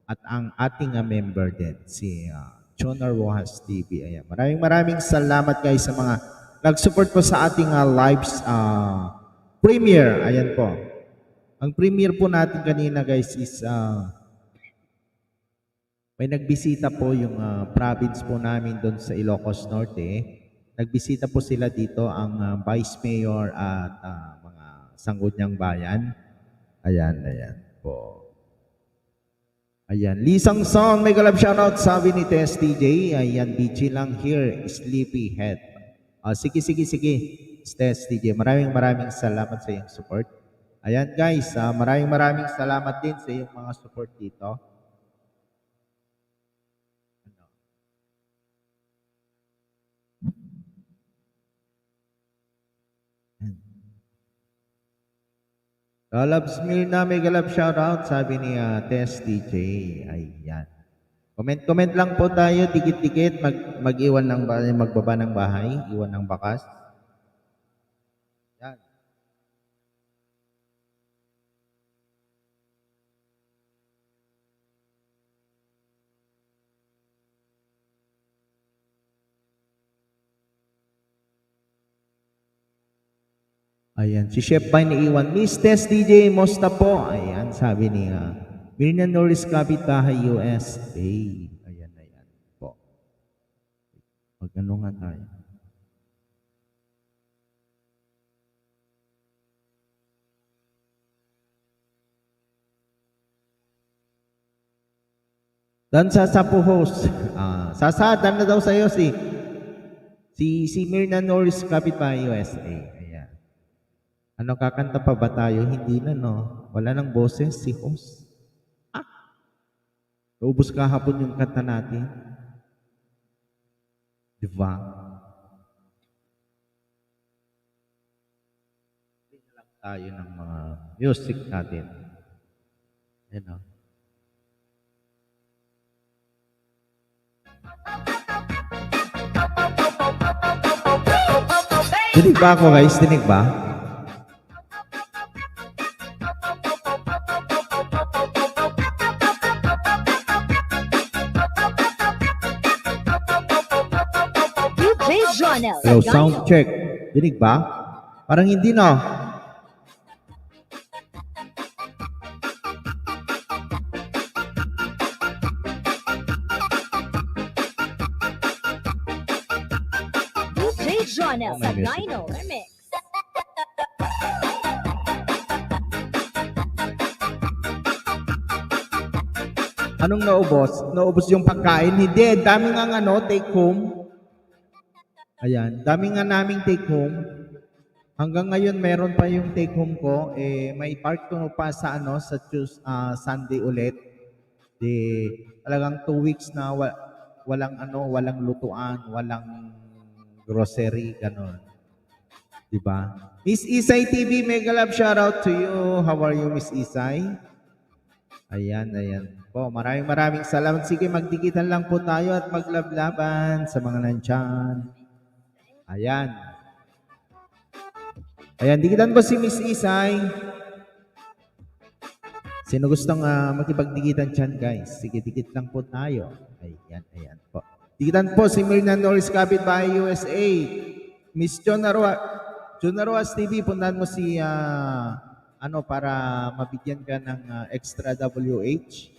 At ang ating member din, si Chona Rojas TV. Ayan, maraming salamat guys sa mga nag-support po sa ating live premiere. Ayan po. Ang premiere po natin kanina guys is may nagbisita po yung province po namin doon sa Ilocos Norte. Nagbisita po sila dito ang Vice Mayor at mga sangguniang bayan. Ayan po. Ayan, Lisang Song, mega love shoutout, sabi ni Tess DJ. Ayan, BG lang here, Sleepyhead. Sige. Tess DJ, maraming salamat sa iyong support. Ayan guys, maraming salamat din sa iyong mga support dito. Love Smirna, mega love shoutout, sabi ni Tess DJ. Ayan. Comment lang po tayo, dikit-dikit, mag-iwan ng bahay, magbaba ng bahay, iwan ng bakas. Yan. Ayan, si Chef Pine iwan. Miss Tess DJ, musta po? Ayan, sabi ni Miriam Norris Kapitbahay USA. Ayan po. Mag-ano nga tayo. Dan sa po host. Sasadan na daw sa'yo si Miriam Norris Kapitbahay USA. Ayan. Ano, kakanta pa ba tayo? Hindi na, no? Wala nang boses si host. Naubos kahapon yung kanta natin. Diba? Hindi lang tayo ng mga music natin. Ayan o. Dinig ba ako guys? Dinig ba? Hello, sound check. Dinig ba? Parang hindi na. DJ Jonel sa Dino Remix. Anong naubos? Naubos yung pagkain? Hindi. Dami nga take home. Ayan. Dami nga naming take home. Hanggang ngayon, meron pa yung take home ko. May part ko pa sa Sunday ulit. Talagang 2 weeks na walang lutuan, walang grocery, gano'n. Diba? Miss Isay TV, mega love shoutout to you. How are you, Miss Isay? Ayan po. Maraming salamat. Sige, magdikitan lang po tayo at maglablaban sa mga nandyan. Ayan, dikitan po si Miss Isay. Sino gustong makipagdikitan dyan, guys? Sige, dikit lang po tayo. Ayan po. Dikitan po si Miriam Norris Kapitbahay USA. Miss Chona Rojas TV, puntahan mo si para mabigyan ka ng extra WH.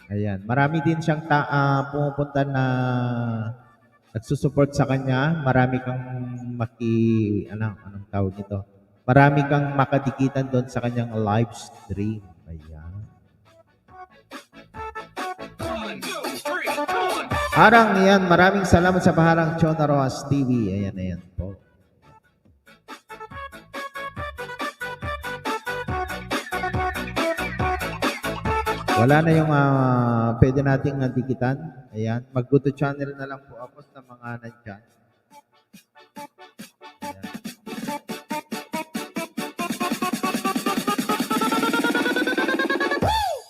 Ayan, marami din siyang pumupunta na nagsusupport sa kanya, marami kang anong tawag nito? Marami kang makadikitan doon sa kanyang live stream. Ayan. Harang yan, maraming salamat sa paharang Chona Rojas TV. Ayan po. Wala na yung pwede nating dikitan. Ayan, mag-go to channel na lang po ako sa mga nandyan. Ayan.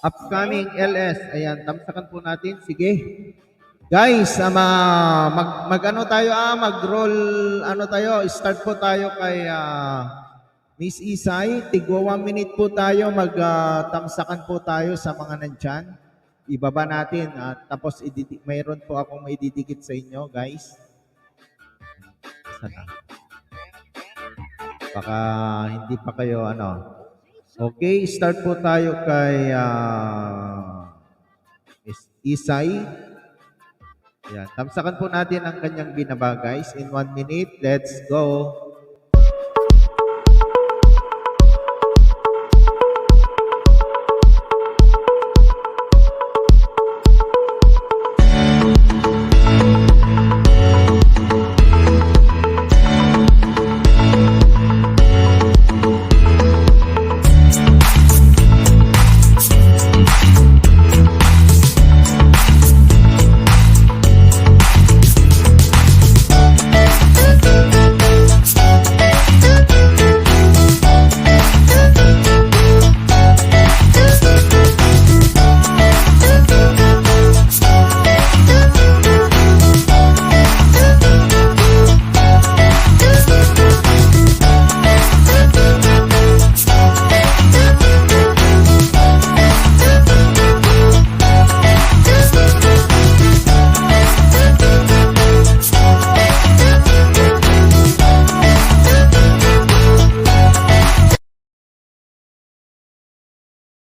Upcoming LS. Ayan, tamsakan po natin. Sige. Guys, mag-ano tayo, mag-roll, start po tayo kay Miss Isay. Tigwa 1 minute po tayo, tamsakan po tayo sa mga nandyan. Ibaba natin, tapos mayroon po akong maididikit sa inyo, guys. Sana. Baka hindi pa kayo, Okay, start po tayo kay Miss Isay. Ayan. Tamsakan po natin ang kanyang binaba, guys. In 1 minute, let's go.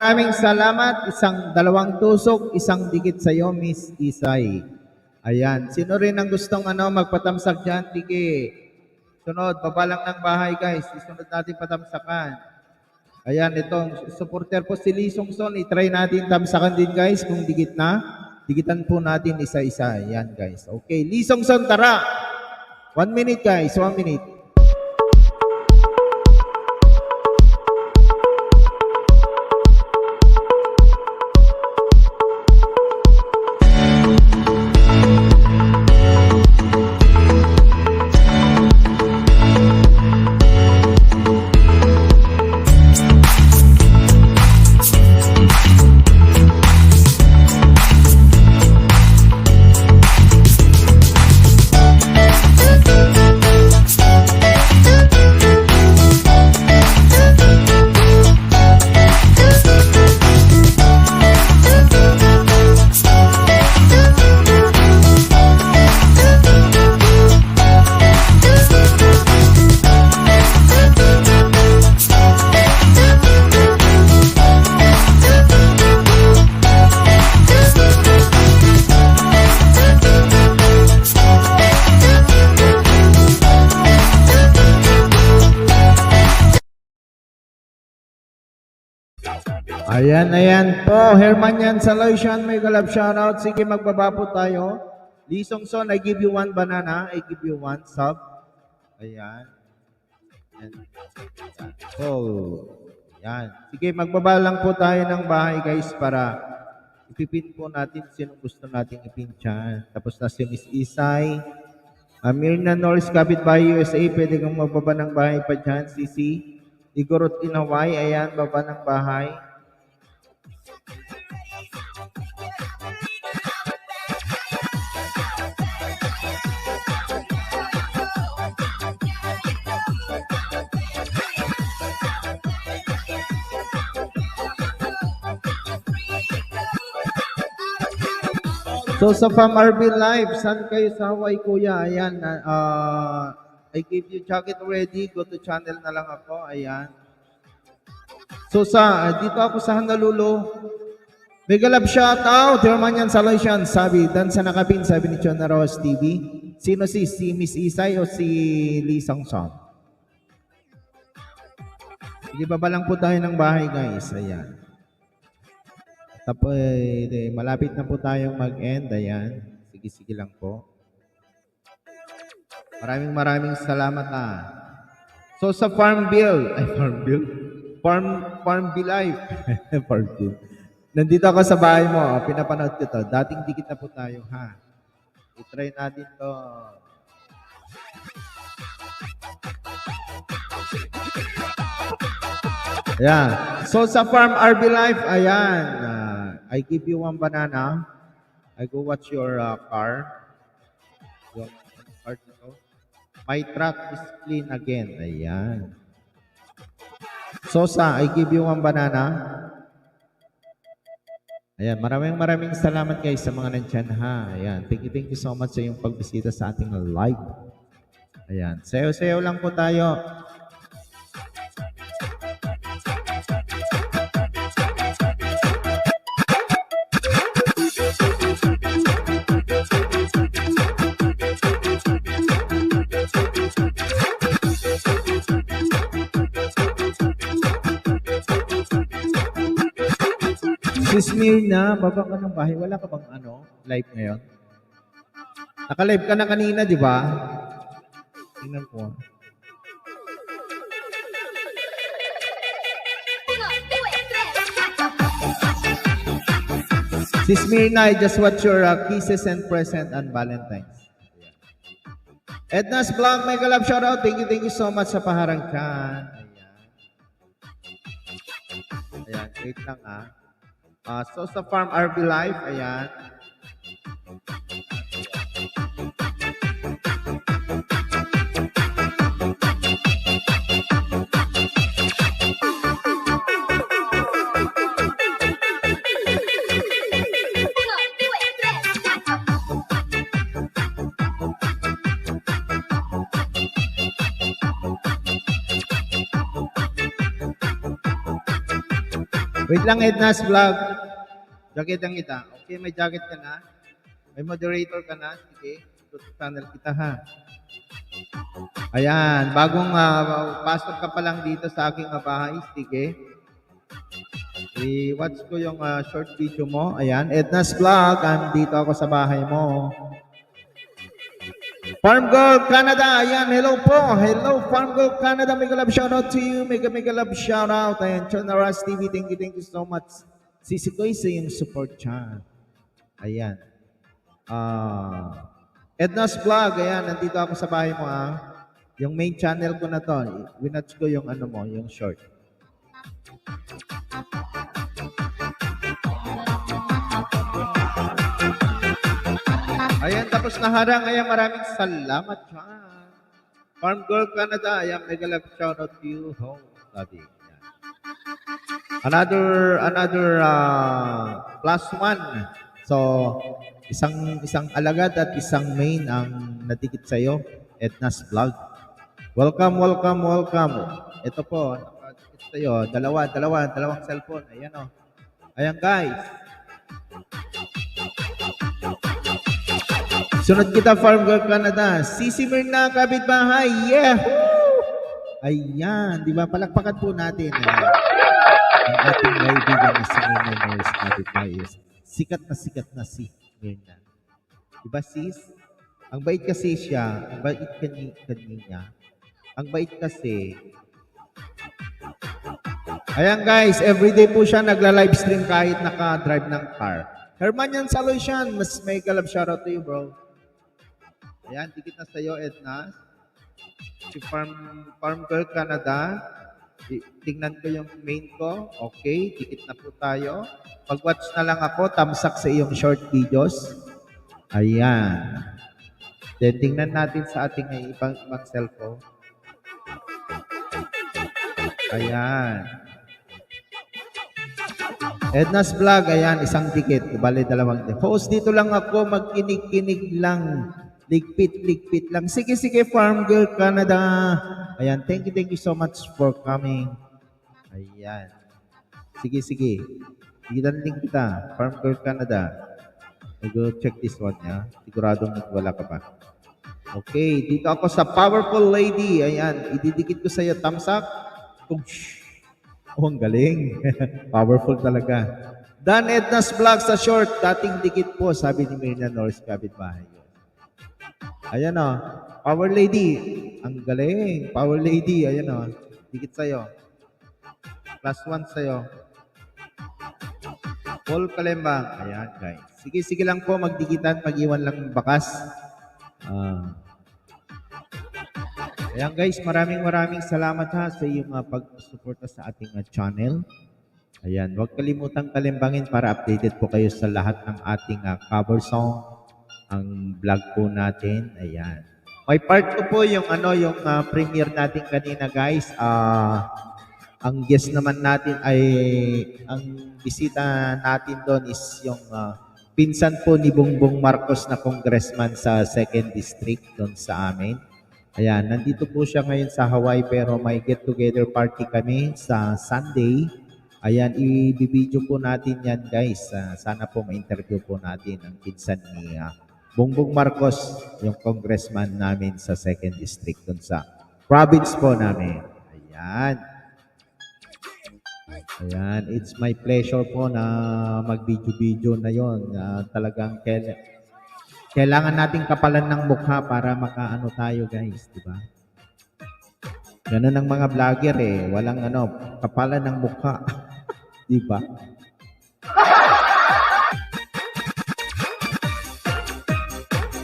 Maraming salamat. Dalawang tusok, isang dikit sa iyo, Miss Isay. Ayan. Sino rin ang gustong magpatamsak dyan? Sige. Sunod, baba lang ng bahay, guys. Isunod natin patamsakan. Ayan, itong supporter po si Lee Song Son. I-try natin tamsakan din, guys, kung dikit na. Dikitan po natin isa-isa. Ayan, guys. Okay, Lee Song Son, tara. 1 minute, guys. 1 minute. Ayan po. Herman yan sa Loishan. May galap shoutout. Sige, magbaba po tayo. Lee Song Son, I give you 1 banana. I give you 1 sub. Ayan. Yan. Sige, magbaba lang po tayo ng bahay, guys, para ipipin po natin sino gusto nating ipin dyan. Tapos na si Miss Isay. Mirna Norris, Kapitbahay USA. Pwede kang magbaba ng bahay pa dyan. Sisi. Igorot in Hawaii. Ayan, baba ng bahay. So sa Fam RB Live, saan kayo sa Hawaii, kuya? Ayan, I gave you jacket already. Go to channel na lang ako. Ayan. So dito ako sa Honolulu. Mega love shoutout. Herman yan sa Loishan. Sabi, dan sa nakapin, sabi ni Chona Rojas TV. Sino si Miss Isay o si Lee Song Song? Sige, baba lang po tayo ng bahay, guys. Ayan. Tapos, malapit na po tayong mag-end. Ayan. Sige lang po. Maraming salamat So sa Farm Bill, Farm Bill Life. Farm Bill. Nandito ako sa bahay mo, pinapanood ko to. Dating dikit na po tayo, ha. I-try natin to. Ayan. So sa Farm RB Life, ayan. I give you one banana. I go watch your car. Yung car dito. My truck is clean again. Ayan. Sosa, I give you one banana. Ayan, maraming salamat guys sa mga nandyan ha. Ayan, thank you so much sa iyong pagbisita sa ating live. Ayan, sayo-sayo lang po tayo. Sis Mirna, baba ka ng bahay. Wala ka bang live ngayon? Naka-live ka na kanina, di ba? Tingnan ko. Sis Mirna, I just watch your kisses and present on Valentine's. Edna's Vlog, mega love shoutout. Thank you so much sa paharangkan. Ayan, wait lang So sa Farm RB Life, ayan. Wait lang, Edna's Vlog. Jacket ang kita. Okay, may jacket ka na. May moderator ka na. Sige, YouTube channel kita ha. Ayan, bagong pasok ka pa lang dito sa aking bahay. Sige. I-watch ko yung short video mo. Ayan, Edna's Vlog. Dito ako sa bahay mo. Farm Girl Canada. Ayan, hello po. Hello, Farm Girl Canada. Mega love shoutout to you. Mega love shoutout. Ayan, Chonaras TV. Thank you so much. Sisi ko sa yung support chat. Ayan. Edna's Vlog. Ayan, nandito ako sa bahay mo Yung main channel ko na to. Winatch ko yung yung short. Ayan, tapos na harang. Ayan, maraming salamat dyan. Farm Girl Canada. Ayan, mega love shoutout to you. Home study. Another plus one. So, isang alagad at isang main ang nadikit sa iyo. Edna's Vlog. Welcome. Ito po, nakadikit sa iyo. Dalawang cellphone. Ayan o. Ayan guys. Sunod kita, Farm Girl Canada. Sisi Mirna, kapitbahay. Yeah! Ayan, di ba? Palakpakan po natin. Ang ating kaibigan na si Mirna Morris kapitbahay. Sikat na si Mirna. Di ba sis? Ang bait kasi siya. Ang bait kanina. Ang bait kasi. Ayan guys, everyday po siya nagla-livestream kahit naka-drive ng car. Hermanian Solution, mas may galab shoutout to you, bro. Ayan, dikit na sa'yo, Edna. Si Farm Girl Canada. Tingnan ko yung main ko. Okay, dikit na po tayo. Pag-watch na lang ako, tamsak sa iyong short videos. Ayan. Then, tingnan natin sa ating ibang cellphone. Ayan. Edna's Vlog, ayan, isang dikit. Bali, dalawang dikit. Host, dito lang ako, magkinig-kinig lang. Ligpit lang. Sige, Farm Girl Canada. Ayan, thank you so much for coming. Ayan. Sige. Gidan link kita. Farm Girl Canada. I go check this one, ya. Siguradong wala ka pa. Okay, dito ako sa Powerful Lady. Ayan, ididikit ko sa iyo, thumbs up. Oosh. Oh, ang galing. Powerful talaga. Dan Edna's Vlog sa short, dating dikit po, sabi ni Mirna Norris Kapitbahay. Ayan o, Power Lady. Ang galing. Power Lady, ayan o. Dikit sa'yo. +1 sa'yo. Paul Kalembang. Ayan, guys. Sige lang po, magdikitan, pag-iwan lang ng bakas. Ayan guys, maraming salamat ha sa iyong pag-suporta sa ating channel. Ayan, huwag kalimutang kalimbangin para updated po kayo sa lahat ng ating cover song, ang vlog po natin. Ayan. May part ko po yung premiere natin kanina guys. Ang guest naman natin ay, ang bisita natin doon is yung pinsan po ni Bongbong Marcos na congressman sa 2nd District doon sa amin. Ayan, nandito po siya ngayon sa Hawaii pero may get-together party kami sa Sunday. Ayan, i-video po natin yan guys. Sana po ma-interview po natin ang pinsan ni Bongbong Marcos, yung congressman namin sa 2nd District dun sa province po namin. Ayan. Ayan, it's my pleasure po na mag-video na yon. Talagang kailangan nating kapalan ng mukha para makaano tayo guys, di ba? Ganun ang mga vlogger eh, walang kapalan ng mukha, di ba?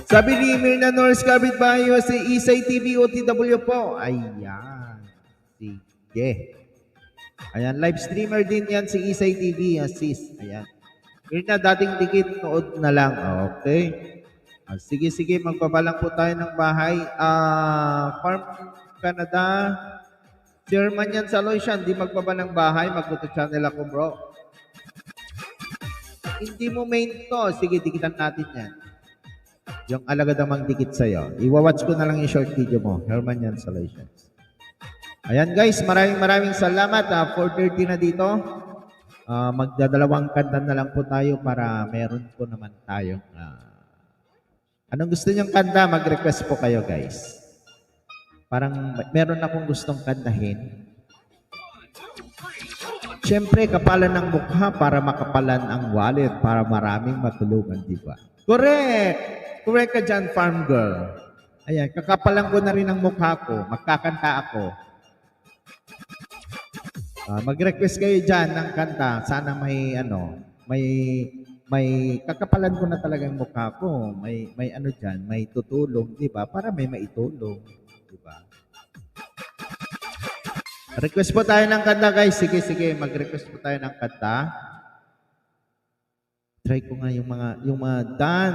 Sabi ni Mirna Norris Kapitbahay sa Isay TV OTW po. Ayan. Sige. Ayan, live streamer din yan si Isay TV, sis. Ayan. Mirna, dating dikit, nood na lang. Okay. Sige, magpapalang po tayo ng bahay. Farm Canada. Chairman yan sa Aloysian, di magpapa ng bahay, mag-auto channel ako bro. Hindi mo main to. Sige, dikitan natin yan. Yung alagad namang dikit sa'yo. Iwawatch ko na lang yung short video mo. Herman yan sa Aloysian. Ayan guys, maraming salamat. 4:30 na dito. Magdadalawang kanta na lang po tayo para meron po naman tayong anong gusto niyong kanta? Mag-request po kayo guys. Parang meron akong gustong kantahin. Siyempre, kapalan ng mukha para makapalan ang wallet para maraming matulungan, di ba? Correct! Correct ka dyan, farm girl. Ayan, kakapalan ko na rin ang mukha ko. Magkakanta ako. Mag-request kayo dyan ng kanta. Sana may kakapalan ko na talagang mukha ko. May dyan, may tutulong, di ba? Para may maitulong, di ba? Request po tayo ng kanta, guys. Sige, mag-request po tayo ng kanta. Try ko nga yung mga Dan,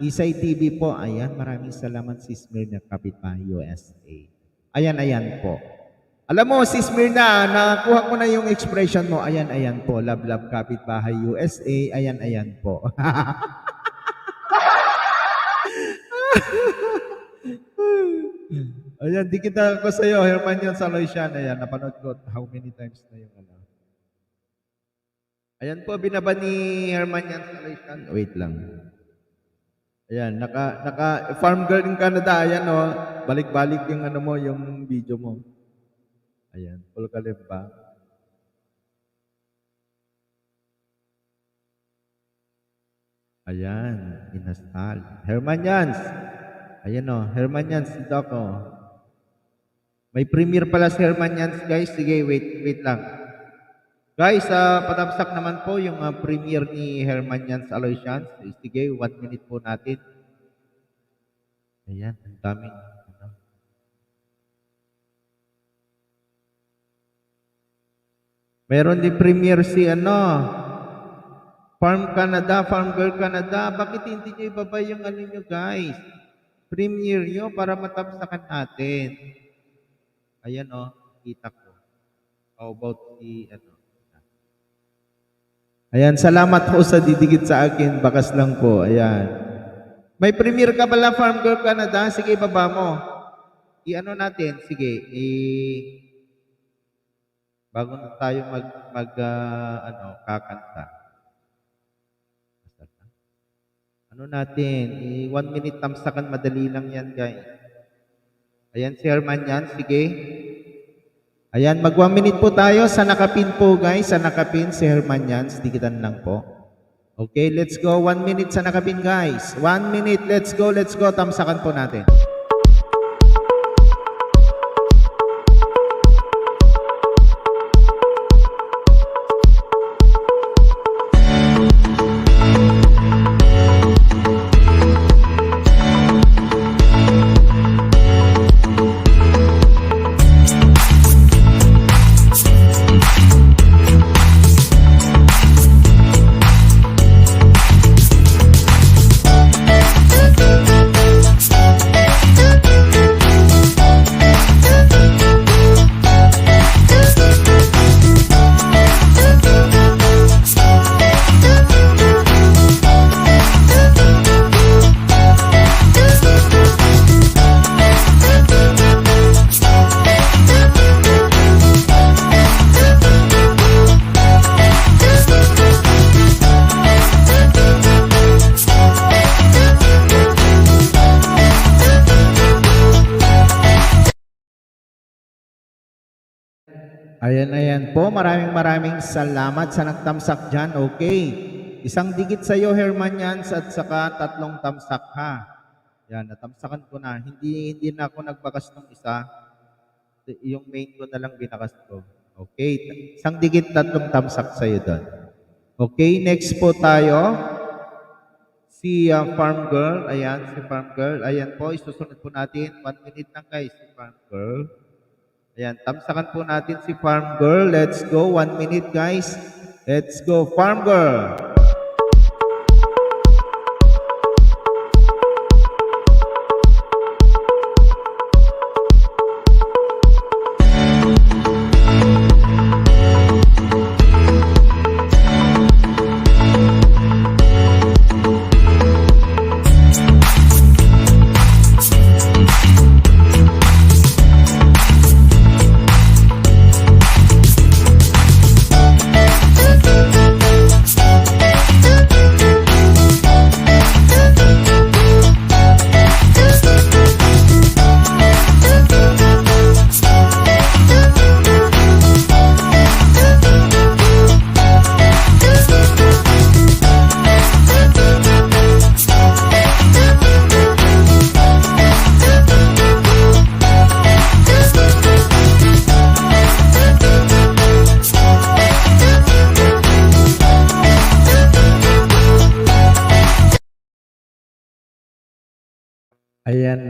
Isay TV po. Ayan, maraming salamat Sis Mirna Kapitbahay USA. Ayan po. Alam mo, Sis Mirna, nakuha ko na yung expression mo. Ayan po. Love Kapitbahay USA. Ayan po. Ayan, dikita ko sa'yo. Herman yan sa Aloysian. Ayan, napanood ko how many times na yung Ayan po, binaba ni Herman yan sa Aloysian. Wait lang. Ayan, naka farm girl in Canada. Ayan balik-balik yung mo, yung video mo. Ayan, Paul Kalembang. Ayan, inasal. Herman Jans. Ayan Herman Jans, dito ako. May premiere pala si Herman Jans, guys. Sige, wait lang. Guys, patamsak naman po yung premiere ni Herman Jans Aloysian. Sige, 1 minute po natin. Ayan, ang daming Meron din premiere si Farm Canada, Farm Girl Canada. Bakit hindi nyo ibaba yung nyo guys? Premiere nyo para matapsakan natin. Ayan kita ko. How about si Ayan, salamat po sa didikit sa akin. Bakas lang po. Ayan. May premiere ka pala, Farm Girl Canada. Sige, baba mo. Natin. Sige, bago na tayo kakanta. Ano natin? 1 minute tamsakan, madali lang yan, guys. Ayan, si Herman yan. Sige. Ayan, mag 1 minute po tayo sa nakapin po, guys. Sa nakapin, si Herman yan. Dikitan lang po. Okay, let's go. 1 minute sa nakapin, guys. 1 minute. Let's go, let's go. Tamsakan po natin. Ayan po. Maraming salamat sa nagtamsak dyan. Okay. Isang digit sa iyo, Herman yan, at saka 3 tamsak, ha? Yan, natamsakan ko na. Hindi na ako nagbakas ng isa. Yung main ko na lang binakas ko. Okay. Isang digit, 3 tamsak sa iyo doon. Okay, next po tayo. Si Farm Girl. Ayan, si Farm Girl. Ayan po, isusunod po natin. 1 minute lang, guys, si Farm Girl. Ayan, tamsakan po natin si Farm Girl. Let's go. 1 minute, guys. Let's go, Farm Girl.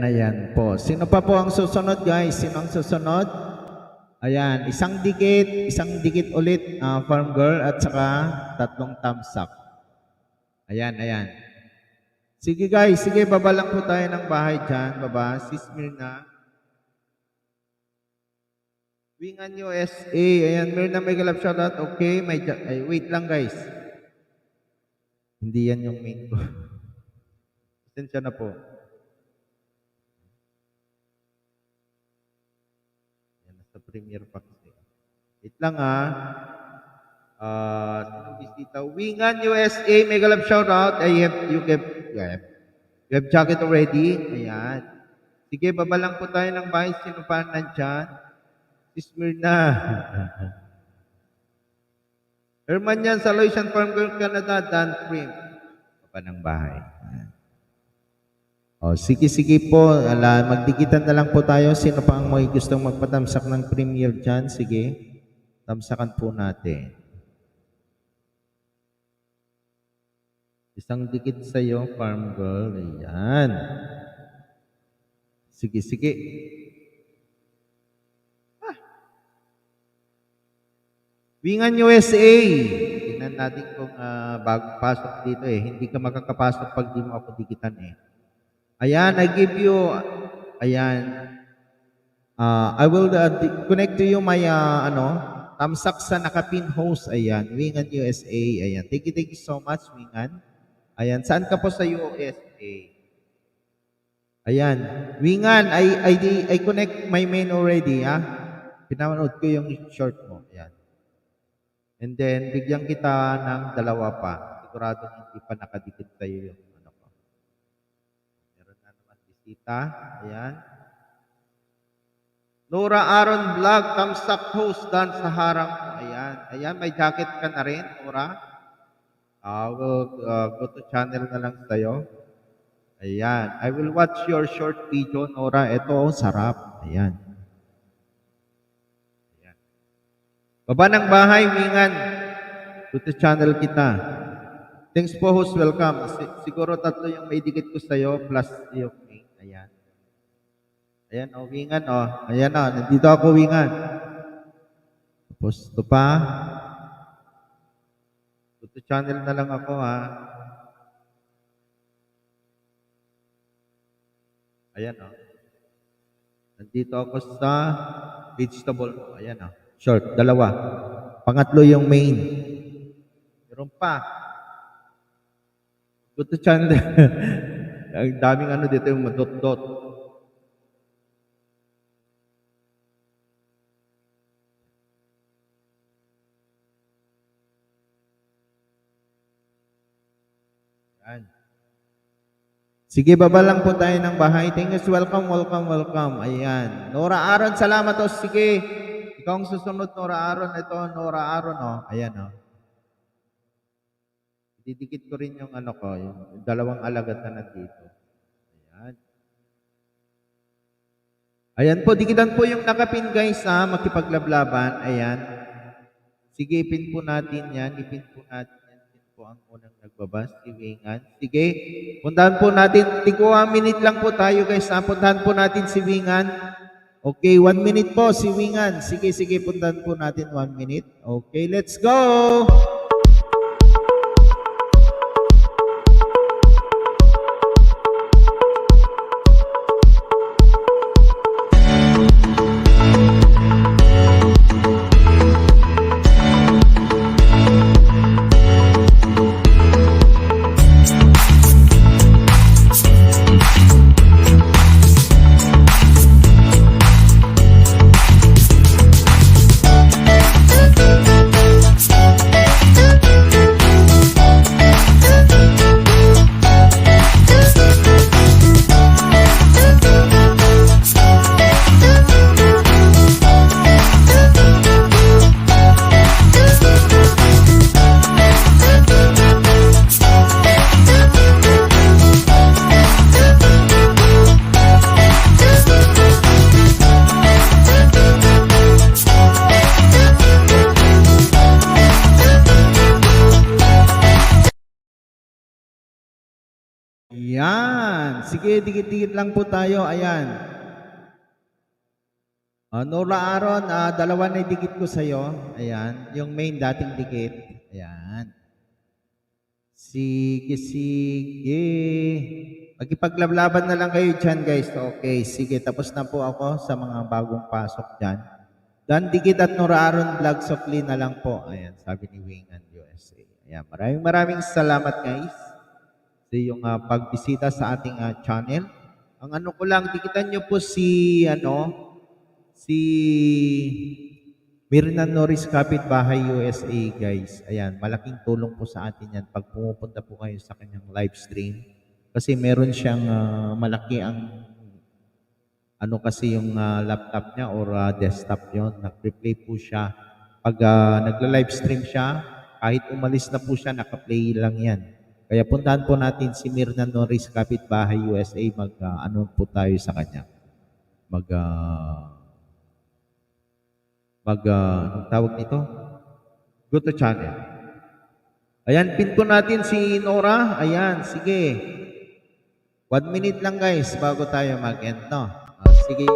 Ayan po. Sino pa po ang susunod, guys? Sino ang susunod? Ayan, isang dikit ulit, Farm Girl, at saka 3 tamsak. Ayan. Sige, guys. Sige, baba lang po tayo ng bahay dyan. Baba. Si Smirna. Wingan USA. Ayan, Mirna, may galap shoutout. Okay, wait lang, guys. Hindi yan yung main ko. Pasensya na po. Premier Pack. Wait lang, sinong bisita? Wingan USA, mega love shout out. You have jacket already. Ayan. Sige, baba lang po tayo ng bahay. Sino pa nandyan? Si Smirna. Herman yan, sa Aloysian Farm Girl Canada, Dan Prim. Baba ng bahay. Ayan. Sige po. Magdikitan na lang po tayo. Sino pa ang may gustong magpatamsak ng premier dyan? Sige. Tamsakan po natin. Isang dikit sa iyo, Farm Girl. Ayan. Sige. Wingan USA. Tingnan natin kung bago pasok dito eh. Hindi ka makakapasok pag di mo ako dikitan eh. Ayan, I give you, I will connect to you my, tamsak sa nakapin host. Ayan, Wingan USA. Ayan, thank you so much, Wingan. Ayan, saan ka po sa USA? Ayan, Wingan, I connect my main already, ha? Pinanood ko yung short mo. Ayan. And then, bigyan kita ng 2 pa. Sigurado hindi pa nakadikit sa'yo yung ano ko. Kita. Ayan. Nora Aaron Vlog, Kamsak Host, Dan sa harang mo. Ayan. Ayan, may jacket ka na rin, Nora. We'll go to channel na lang sa'yo. Ayan. I will watch your short video, Nora. Ito, oh, sarap. Ayan. Ayan. Baba ng bahay, Wingan. Go to channel kita. Thanks po, host. Welcome. Siguro 3 yung may dikit ko sa'yo, plus yung main. Ayan. Ayan, oh, Wingan, oh. Ayan, oh. Nandito ako, Wingan. Tapos, ito pa. Ito channel na lang ako, ha. Ayan, oh. Nandito ako sa vegetable. Ayan, oh. Short, 2. Pangatlo yung main. Meron pa. Ito channel. Ang daming ano dito yung dot-dot. Ayan. Sige, baba lang po tayo ng bahay. Thank you. Welcome, welcome, welcome. Ayan. Nora Aaron, salamat. O, sige. Ikaw ang susunod, Nora Aaron. Ito, Nora Aaron, oh. Ayan, oh. Didikit ko rin yung ano ko, yung 2 alagad na nandito. Ayan. Ayan po, dikitan po yung nakapin, guys, ha. Makipaglablaban. Ayan. Sige, ipin po natin yan. Ipin po natin. Po ang unang nagbabas, si Wingan. Sige, puntahan po natin. Tigwa 1 minute lang po tayo, guys. Puntahan po natin si Wingan. Okay, 1 minute po si Wingan. Sige, sige, puntahan po natin 1 minute. Okay, let's go! Yan. Sige, dikit-dikit lang po tayo. Ayan. Nora Aaron, 2 na dikit ko sa'yo. Ayan. Yung main dating dikit. Ayan. Sige, sige. Magkipaglablaban na lang kayo dyan, guys. Okay, sige. Tapos na po ako sa mga bagong pasok dyan. Dan Dikit at Nora Aaron Vlog Sokli na lang po. Ayan, sabi ni Wingan USA. Ayan, maraming salamat, guys. Sa yung pagbisita sa ating channel. Ang ano ko lang, dikitan nyo po si Mirna Norris Kapitbahay USA, guys. Ayan, malaking tulong po sa atin yan pag pumupunta po kayo sa kanyang live stream. Kasi meron siyang malaki ang kasi yung laptop niya or desktop yon. Nag-replay po siya. Pag nagla-live stream siya, kahit umalis na po siya, naka-play lang yan. Kaya puntahan po natin si Mirna Norris Kapitbahay USA. Ano po tayo sa kanya. Anong tawag nito? Go to channel. Ayan, pin po natin si Nora. Ayan, sige. 1 minute lang, guys, bago tayo mag-end, no? Sige.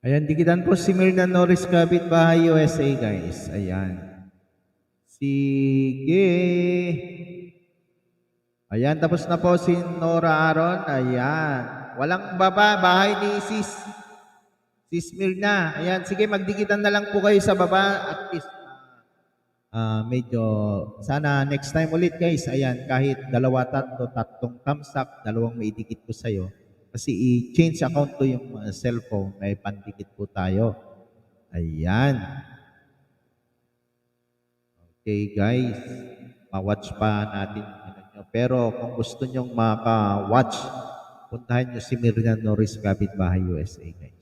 Ayan, dikitan po si Mirna Norris Kapitbahay USA, guys. Ayan. Sige. Ayan, tapos na po si Nora Aron. Ayan. Walang baba, bahay ni Sis Mirna. Ayan, sige, magdikitan na lang po kayo sa baba. At least, medyo, sana next time ulit, guys. Ayan, kahit dalawa, tatlong thumbs up, dalawang may dikit po sa'yo. Kasi i-change account ko yung cellphone, may pandikit po tayo. Ayan. Okay, guys. Ma-watch pa natin. Pero kung gusto nyong maka-watch, puntahan nyo si Mirna Norris Kapitbahay USA, guys.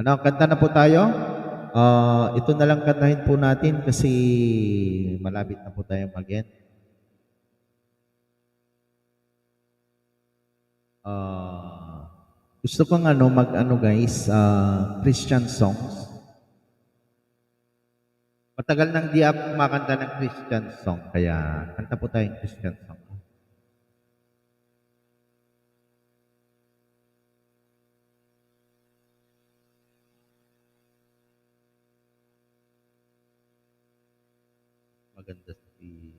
Ano, kanta na po tayo? Ito na lang kantahin po natin kasi malapit na po tayo mag-end. Gusto kong guys, Christian songs. Matagal nang di ako kumakanta ng Christian song, kaya kanta po tayong Christian song. Maganda si...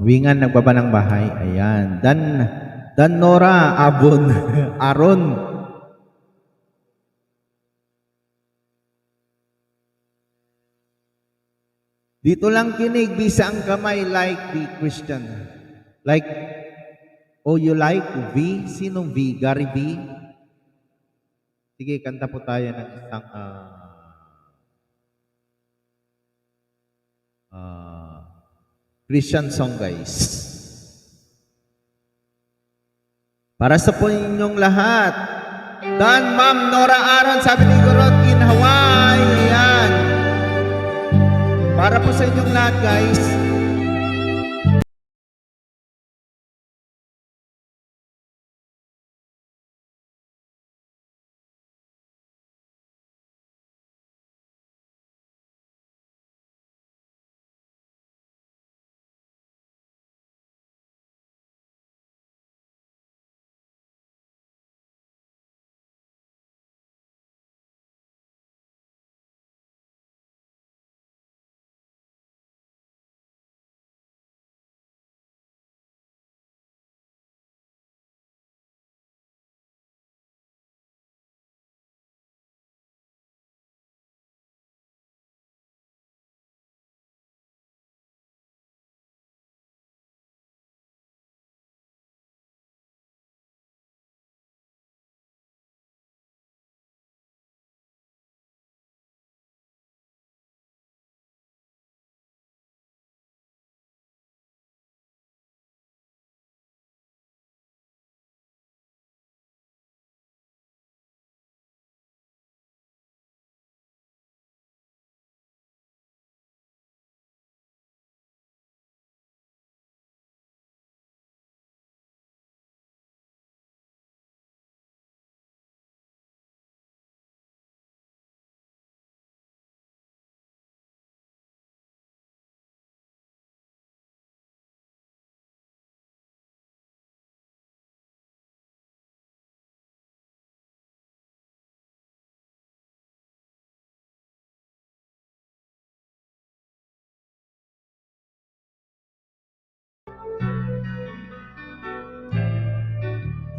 Wingan nagbaba ng bahay. Ayan. Dan Nora Abon. Aron. Dito lang kinig, bisa ang kamay like the Christian. Like, you like V? Sinong V? Gary V? Sige, kanta po tayo ng isang Christian song, guys. Para sa po inyong lahat. Dan Ma'am Nora Aron, sabi ni Gurot in Hawaii. Ayan. Para po sa inyong lahat, guys.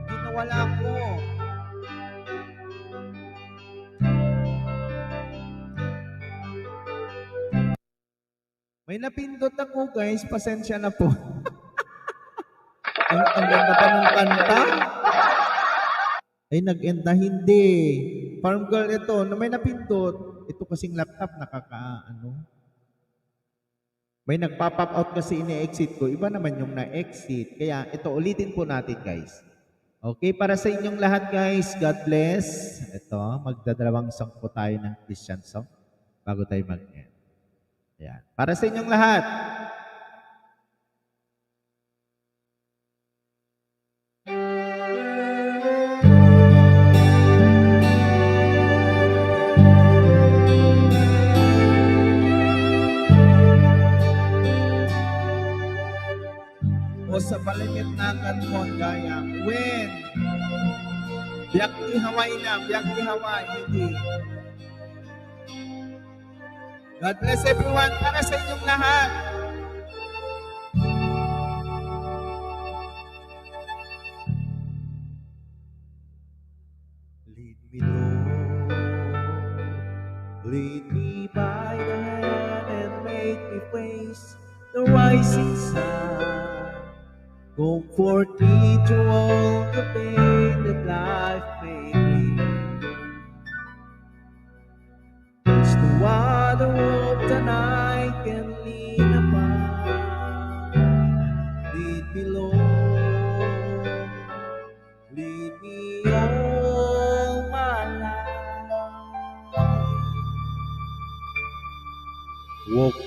Hindi nawala ko. May napindot ako, guys. Pasensya na po. Ang ganda pa ng kanta. Ay, nag-end na. Hindi. Farm girl ito. Na may napindot. Ito kasing laptop, may nagpa-pop out kasi ini-exit ko. Iba naman yung na-exit. Kaya ito, ulitin po natin, guys. Okay, para sa inyong lahat, guys. God bless. Ito, magdadalawang song po tayo ng Christian song bago tayo mag-end. Ayan. Para sa inyong lahat. o sa balimit ng kanmon gaya. When? Biyak ni Hawaii na, biyak ni Hawaii, hindi. God bless everyone para sa inyong lahat. Lead me, Lord. Lead me by the hand and make me face the rising sun. Comfort me through all the pain that life may bring. It's the water of the night can lean upon. Lead me, Lord. Lead me all my life. Walk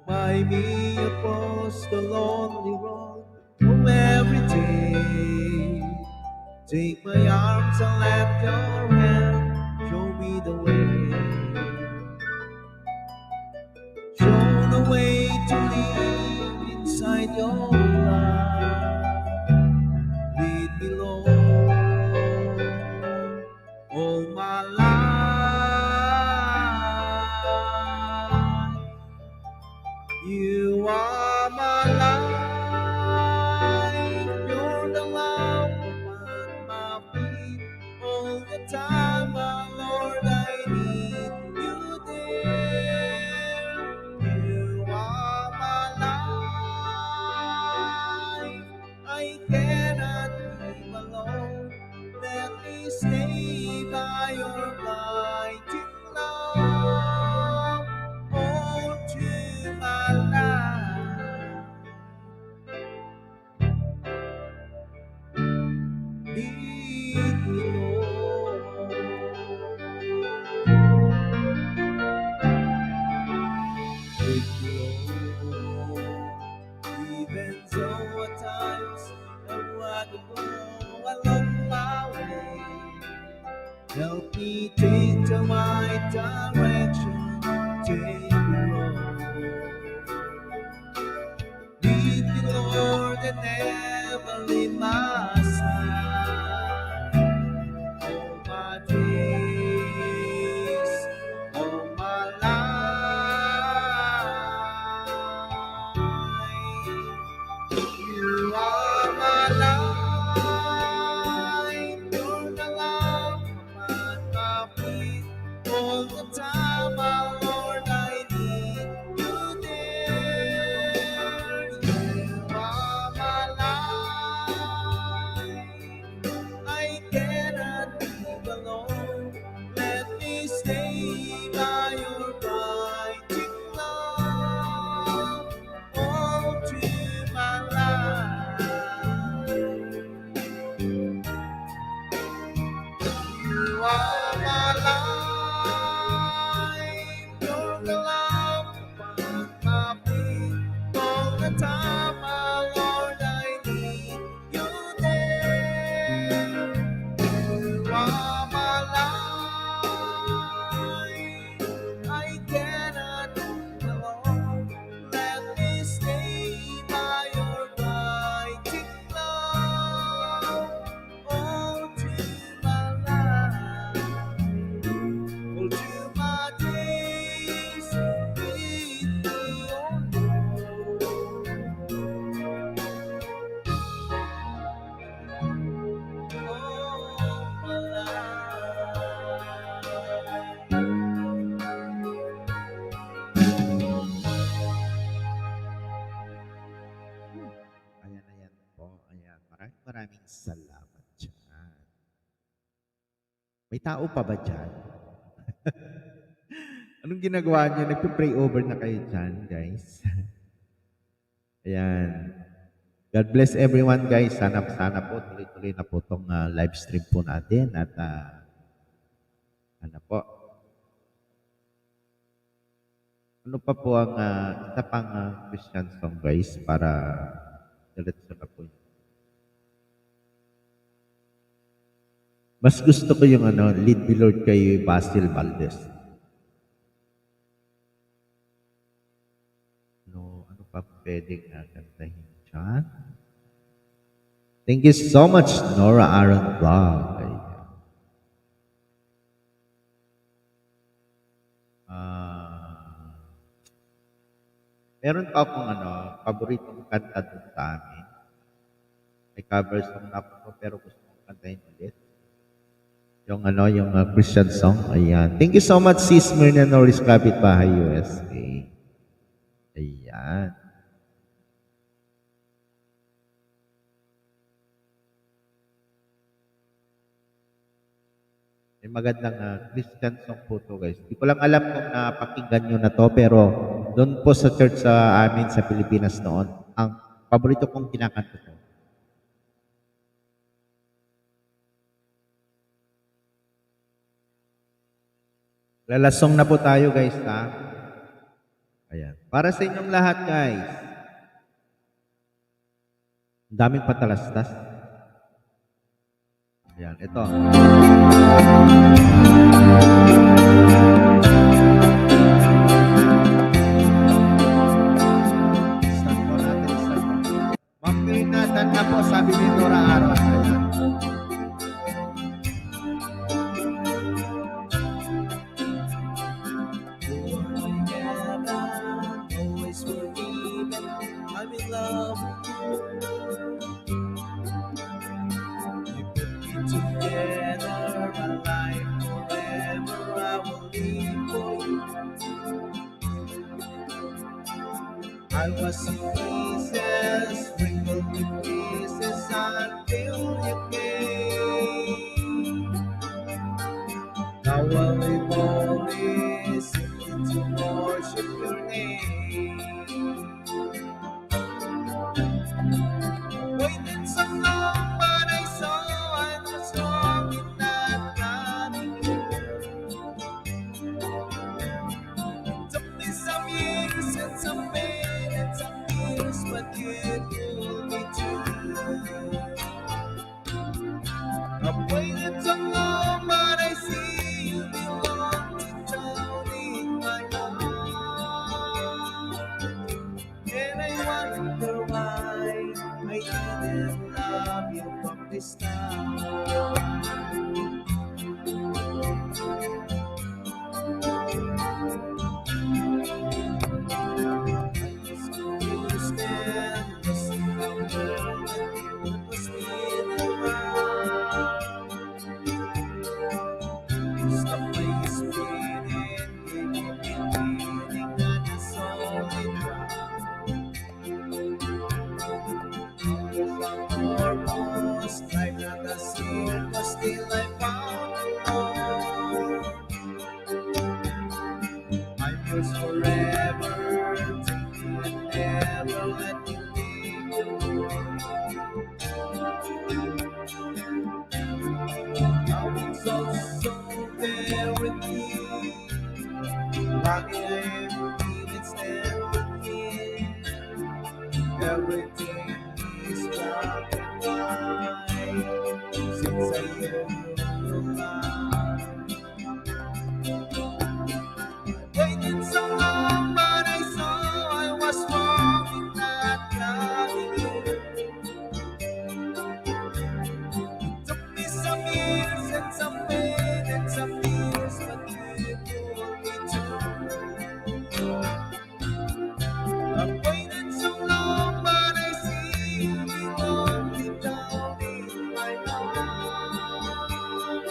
by me across the lonely road of every day. Take my arms and let your hand show me the way. Show the way to live inside your love. Lead me, Lord, all my life. You are my life. You're the lamp upon my feet. All the time, my Lord, I need you there. You are my life. I cannot live alone. Let me stay by your mighty love. All to my life. Lead me, Lord. Lead me, Lord. Even though at times I want to go along my way, help me take the right direction. Take me, Lord. Lead me, Lord, and never leave my side. All my days, all my life. You are my life. You're the lamp upon my feet. All the time, my Lord, I need you there. You are my life. I cannot live alone. Let me stay by your mighty love. All to my life. You are my life. You're the lamp upon my feet. All the time, my Lord, I need you there. You are my life. I cannot live alone. Let me stay by your mighty love. All to my life. All to my days. Lead me, oh Lord. All my life. Ayan po. Ayan. Maraming salamat dyan. May tao pa ba dyan? Anong ginagawa niyo? Nagpe-pray over na kayo dyan, guys. Ayan. God bless everyone, guys. Sana po, tuloy-tuloy na po itong live stream po natin. At ano po, ano pa po ang isa pang Christian song, guys, para diretso na po. Mas gusto ko yung Lead Me Lord kay Basil Valdez. Ano pa pwedeng kantahin dyan? Thank you so much, Nora Aaron Vlog. Ayan. Meron pa akong paboritong kanta dun sa amin. May cover song na ako pero gusto kong kantahin ulit. Yung yung Christian song. Ayan. Thank you so much, Sis Myrna Norris, Kapitbahay, USA. Ayan. May magandang Christian song po to, guys. Di ko lang alam kung napakinggan nyo na to, pero doon po sa church sa amin sa Pilipinas noon, ang paborito kong kinakanta to. Lalasong na po tayo, guys, ha? Ayan. Para sa inyong lahat, guys. Ang daming patalastas. Ayan, ito. Start po natin, start po. Mapinatan na po, sabi ni Nora Aaron. Ayan. Always forgiven, I'm in love. You put me together, my life forever I will live for you. I was in pieces, sprinkled with pieces until you came. Now I live only simply to worship your name. Waited so long, but I saw I was wrong in not loving you. Took me some years and some pain and some tears, but you pulled me through. I've waited so long, but I see you belong down in my heart. And I wonder why I didn't love you from the start. I was confused and missing the world that was still around. Stop my spinning, gave me feeling on the solid ground. Almost like not a sin, but still I found alone. I'm yours forever, take me and never let me leave. Now it's all so very deep. Running and standing, everything is black and white since I hear your laugh. Waited so long, but I saw I was wrong in not loving you. Took me some years and some pain and some tears, but you pulled me through. I've waited so long, but I see you belong deep down in my heart.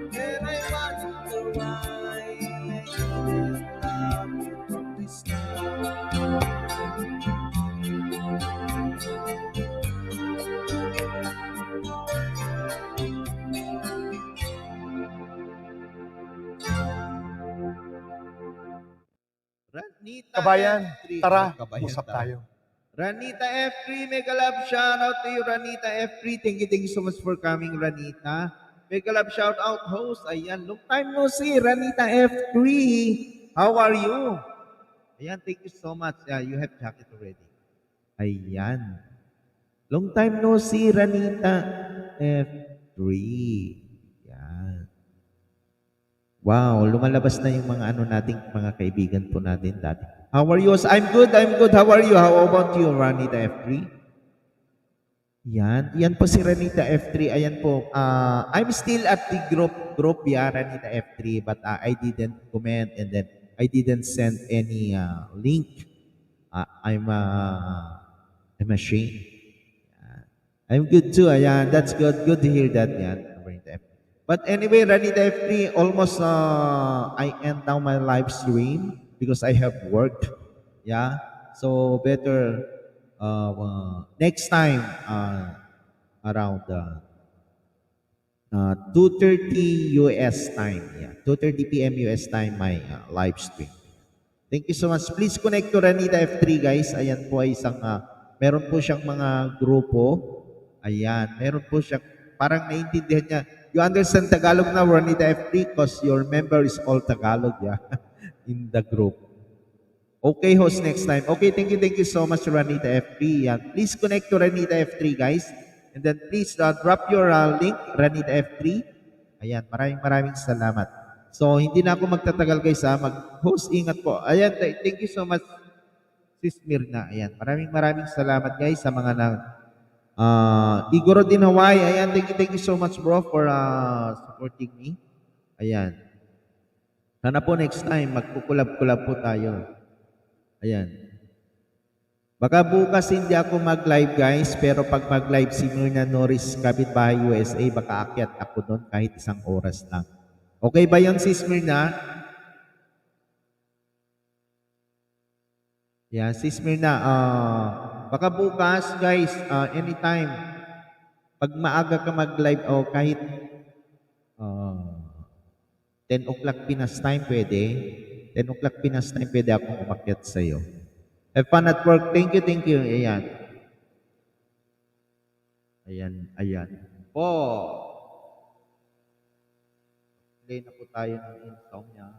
And I wonder why I didn't love you from the start. Ranita Kabayan, F3. tara, Kabayan, usap tara. tayo. Ranita F3, mega love shout out to you, Ranita F3. Thank you so much for coming, Ranita. Mega love shout out, host. Ayan, long time no see, Ranita F3. How are you? Ayan, thank you so much. You have jacket already. Ayan. Long time no see, Ranita F3. Ayan. Wow, lumalabas na yung mga ano nating mga kaibigan po natin dati. How are you? I'm good, I'm good. How are you? How about you, Ranita F3? Yan po si Ranita F3. Ayan po. I'm still at the group yeah, Ranita F3, but I didn't comment and then I didn't send any link. I'm ashamed. I'm good too. Ayan, that's good. Good to hear that. Yan, Ranita F3. But anyway, Ranita F3, almost I end now my live stream because I have work. Yeah. So better next time around 2:30 US time. Yeah, 2:30 p.m. US time my live stream. Thank you so much. Please connect to Ranita F3 guys. Ayan po ay isang meron po siyang mga grupo. Ayan, meron po siyang parang naiintindihan niya. You understand Tagalog now, Ranita F3, because your member is all Tagalog, yeah, in the group. Okay, host next time. Okay, thank you so much, Ranita F3. Yan. Please connect to Ranita F3, guys. And then please drop your link, Ranita F3. Ayan, maraming salamat. So, hindi na ako magtatagal guys ha. Mag-host, ingat po. Ayan, thank you so much, Sis Mirna. Ayan, maraming salamat guys sa mga Igoro din Hawaii. Ayan, thank you so much bro for supporting me. Ayan. Sana po next time, magkukulab-kulab po tayo. Ayan. Baka bukas hindi ako mag-live guys, pero pag mag-live si Mirna Norris, Kapitbahay USA, baka akyat ako doon kahit 1 oras lang. Okay ba yun, Sis Mirna? Yeah, Sis Mirna, baka bukas guys, anytime, pag maaga ka mag-live o kahit 10 o'clock Pinas time pwede. 10 o'clock Pinas time pwede akong umakyat sa'yo. Have fun at work. Thank you. Ayan. Ayan. Play na po tayo ng intro niya.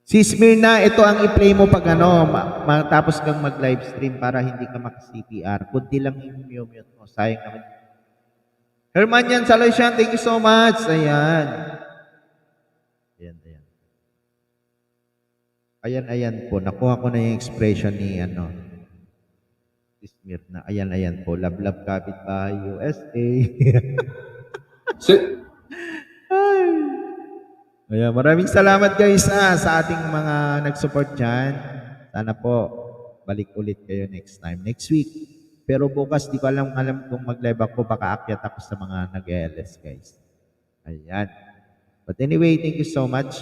Sis Mirna, ito ang i-play mo pag matapos kang mag-live stream para hindi ka maka-CPR. Kunti lang yung mute mo. Sayang naman. Hermanian Salesian, thank you so much. Ayan. Ayan po. Nakuha ko na yung expression ni Sis Mirna. Ayan po. Love Kapitbahay USA. Ayan, maraming salamat guys sa ating mga nag-support dyan. Sana po balik ulit kayo next time. Next week. Pero bukas di ko alam kung mag-live ako. Baka akyat ako sa mga nag-LS guys. Ayan. But anyway, thank you so much.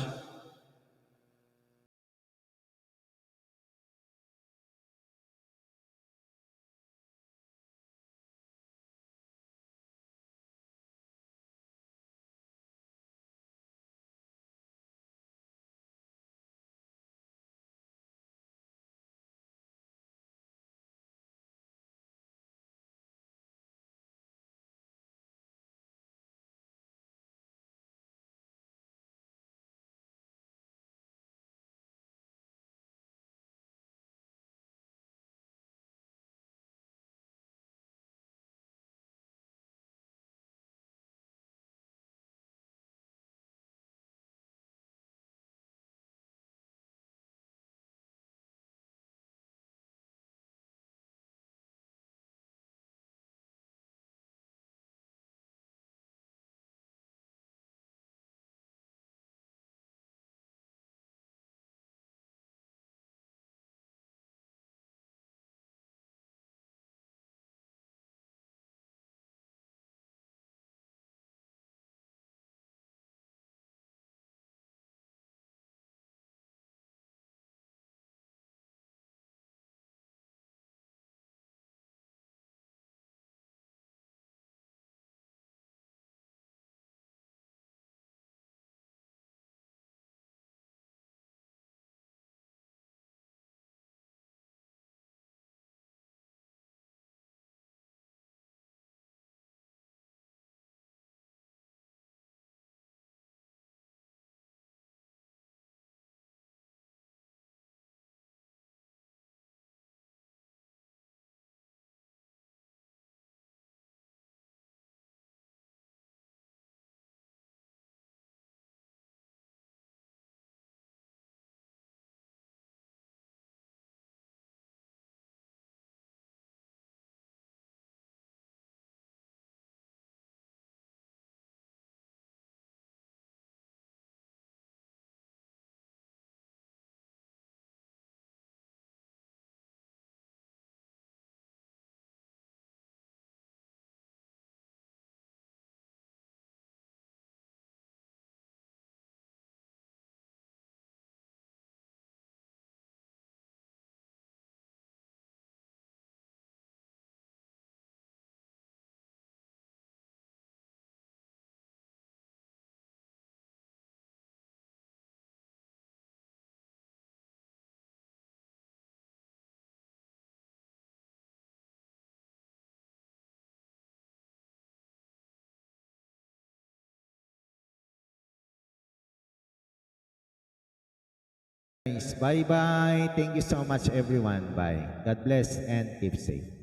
Bye-bye. Thank you so much everyone. Bye. God bless and keep safe.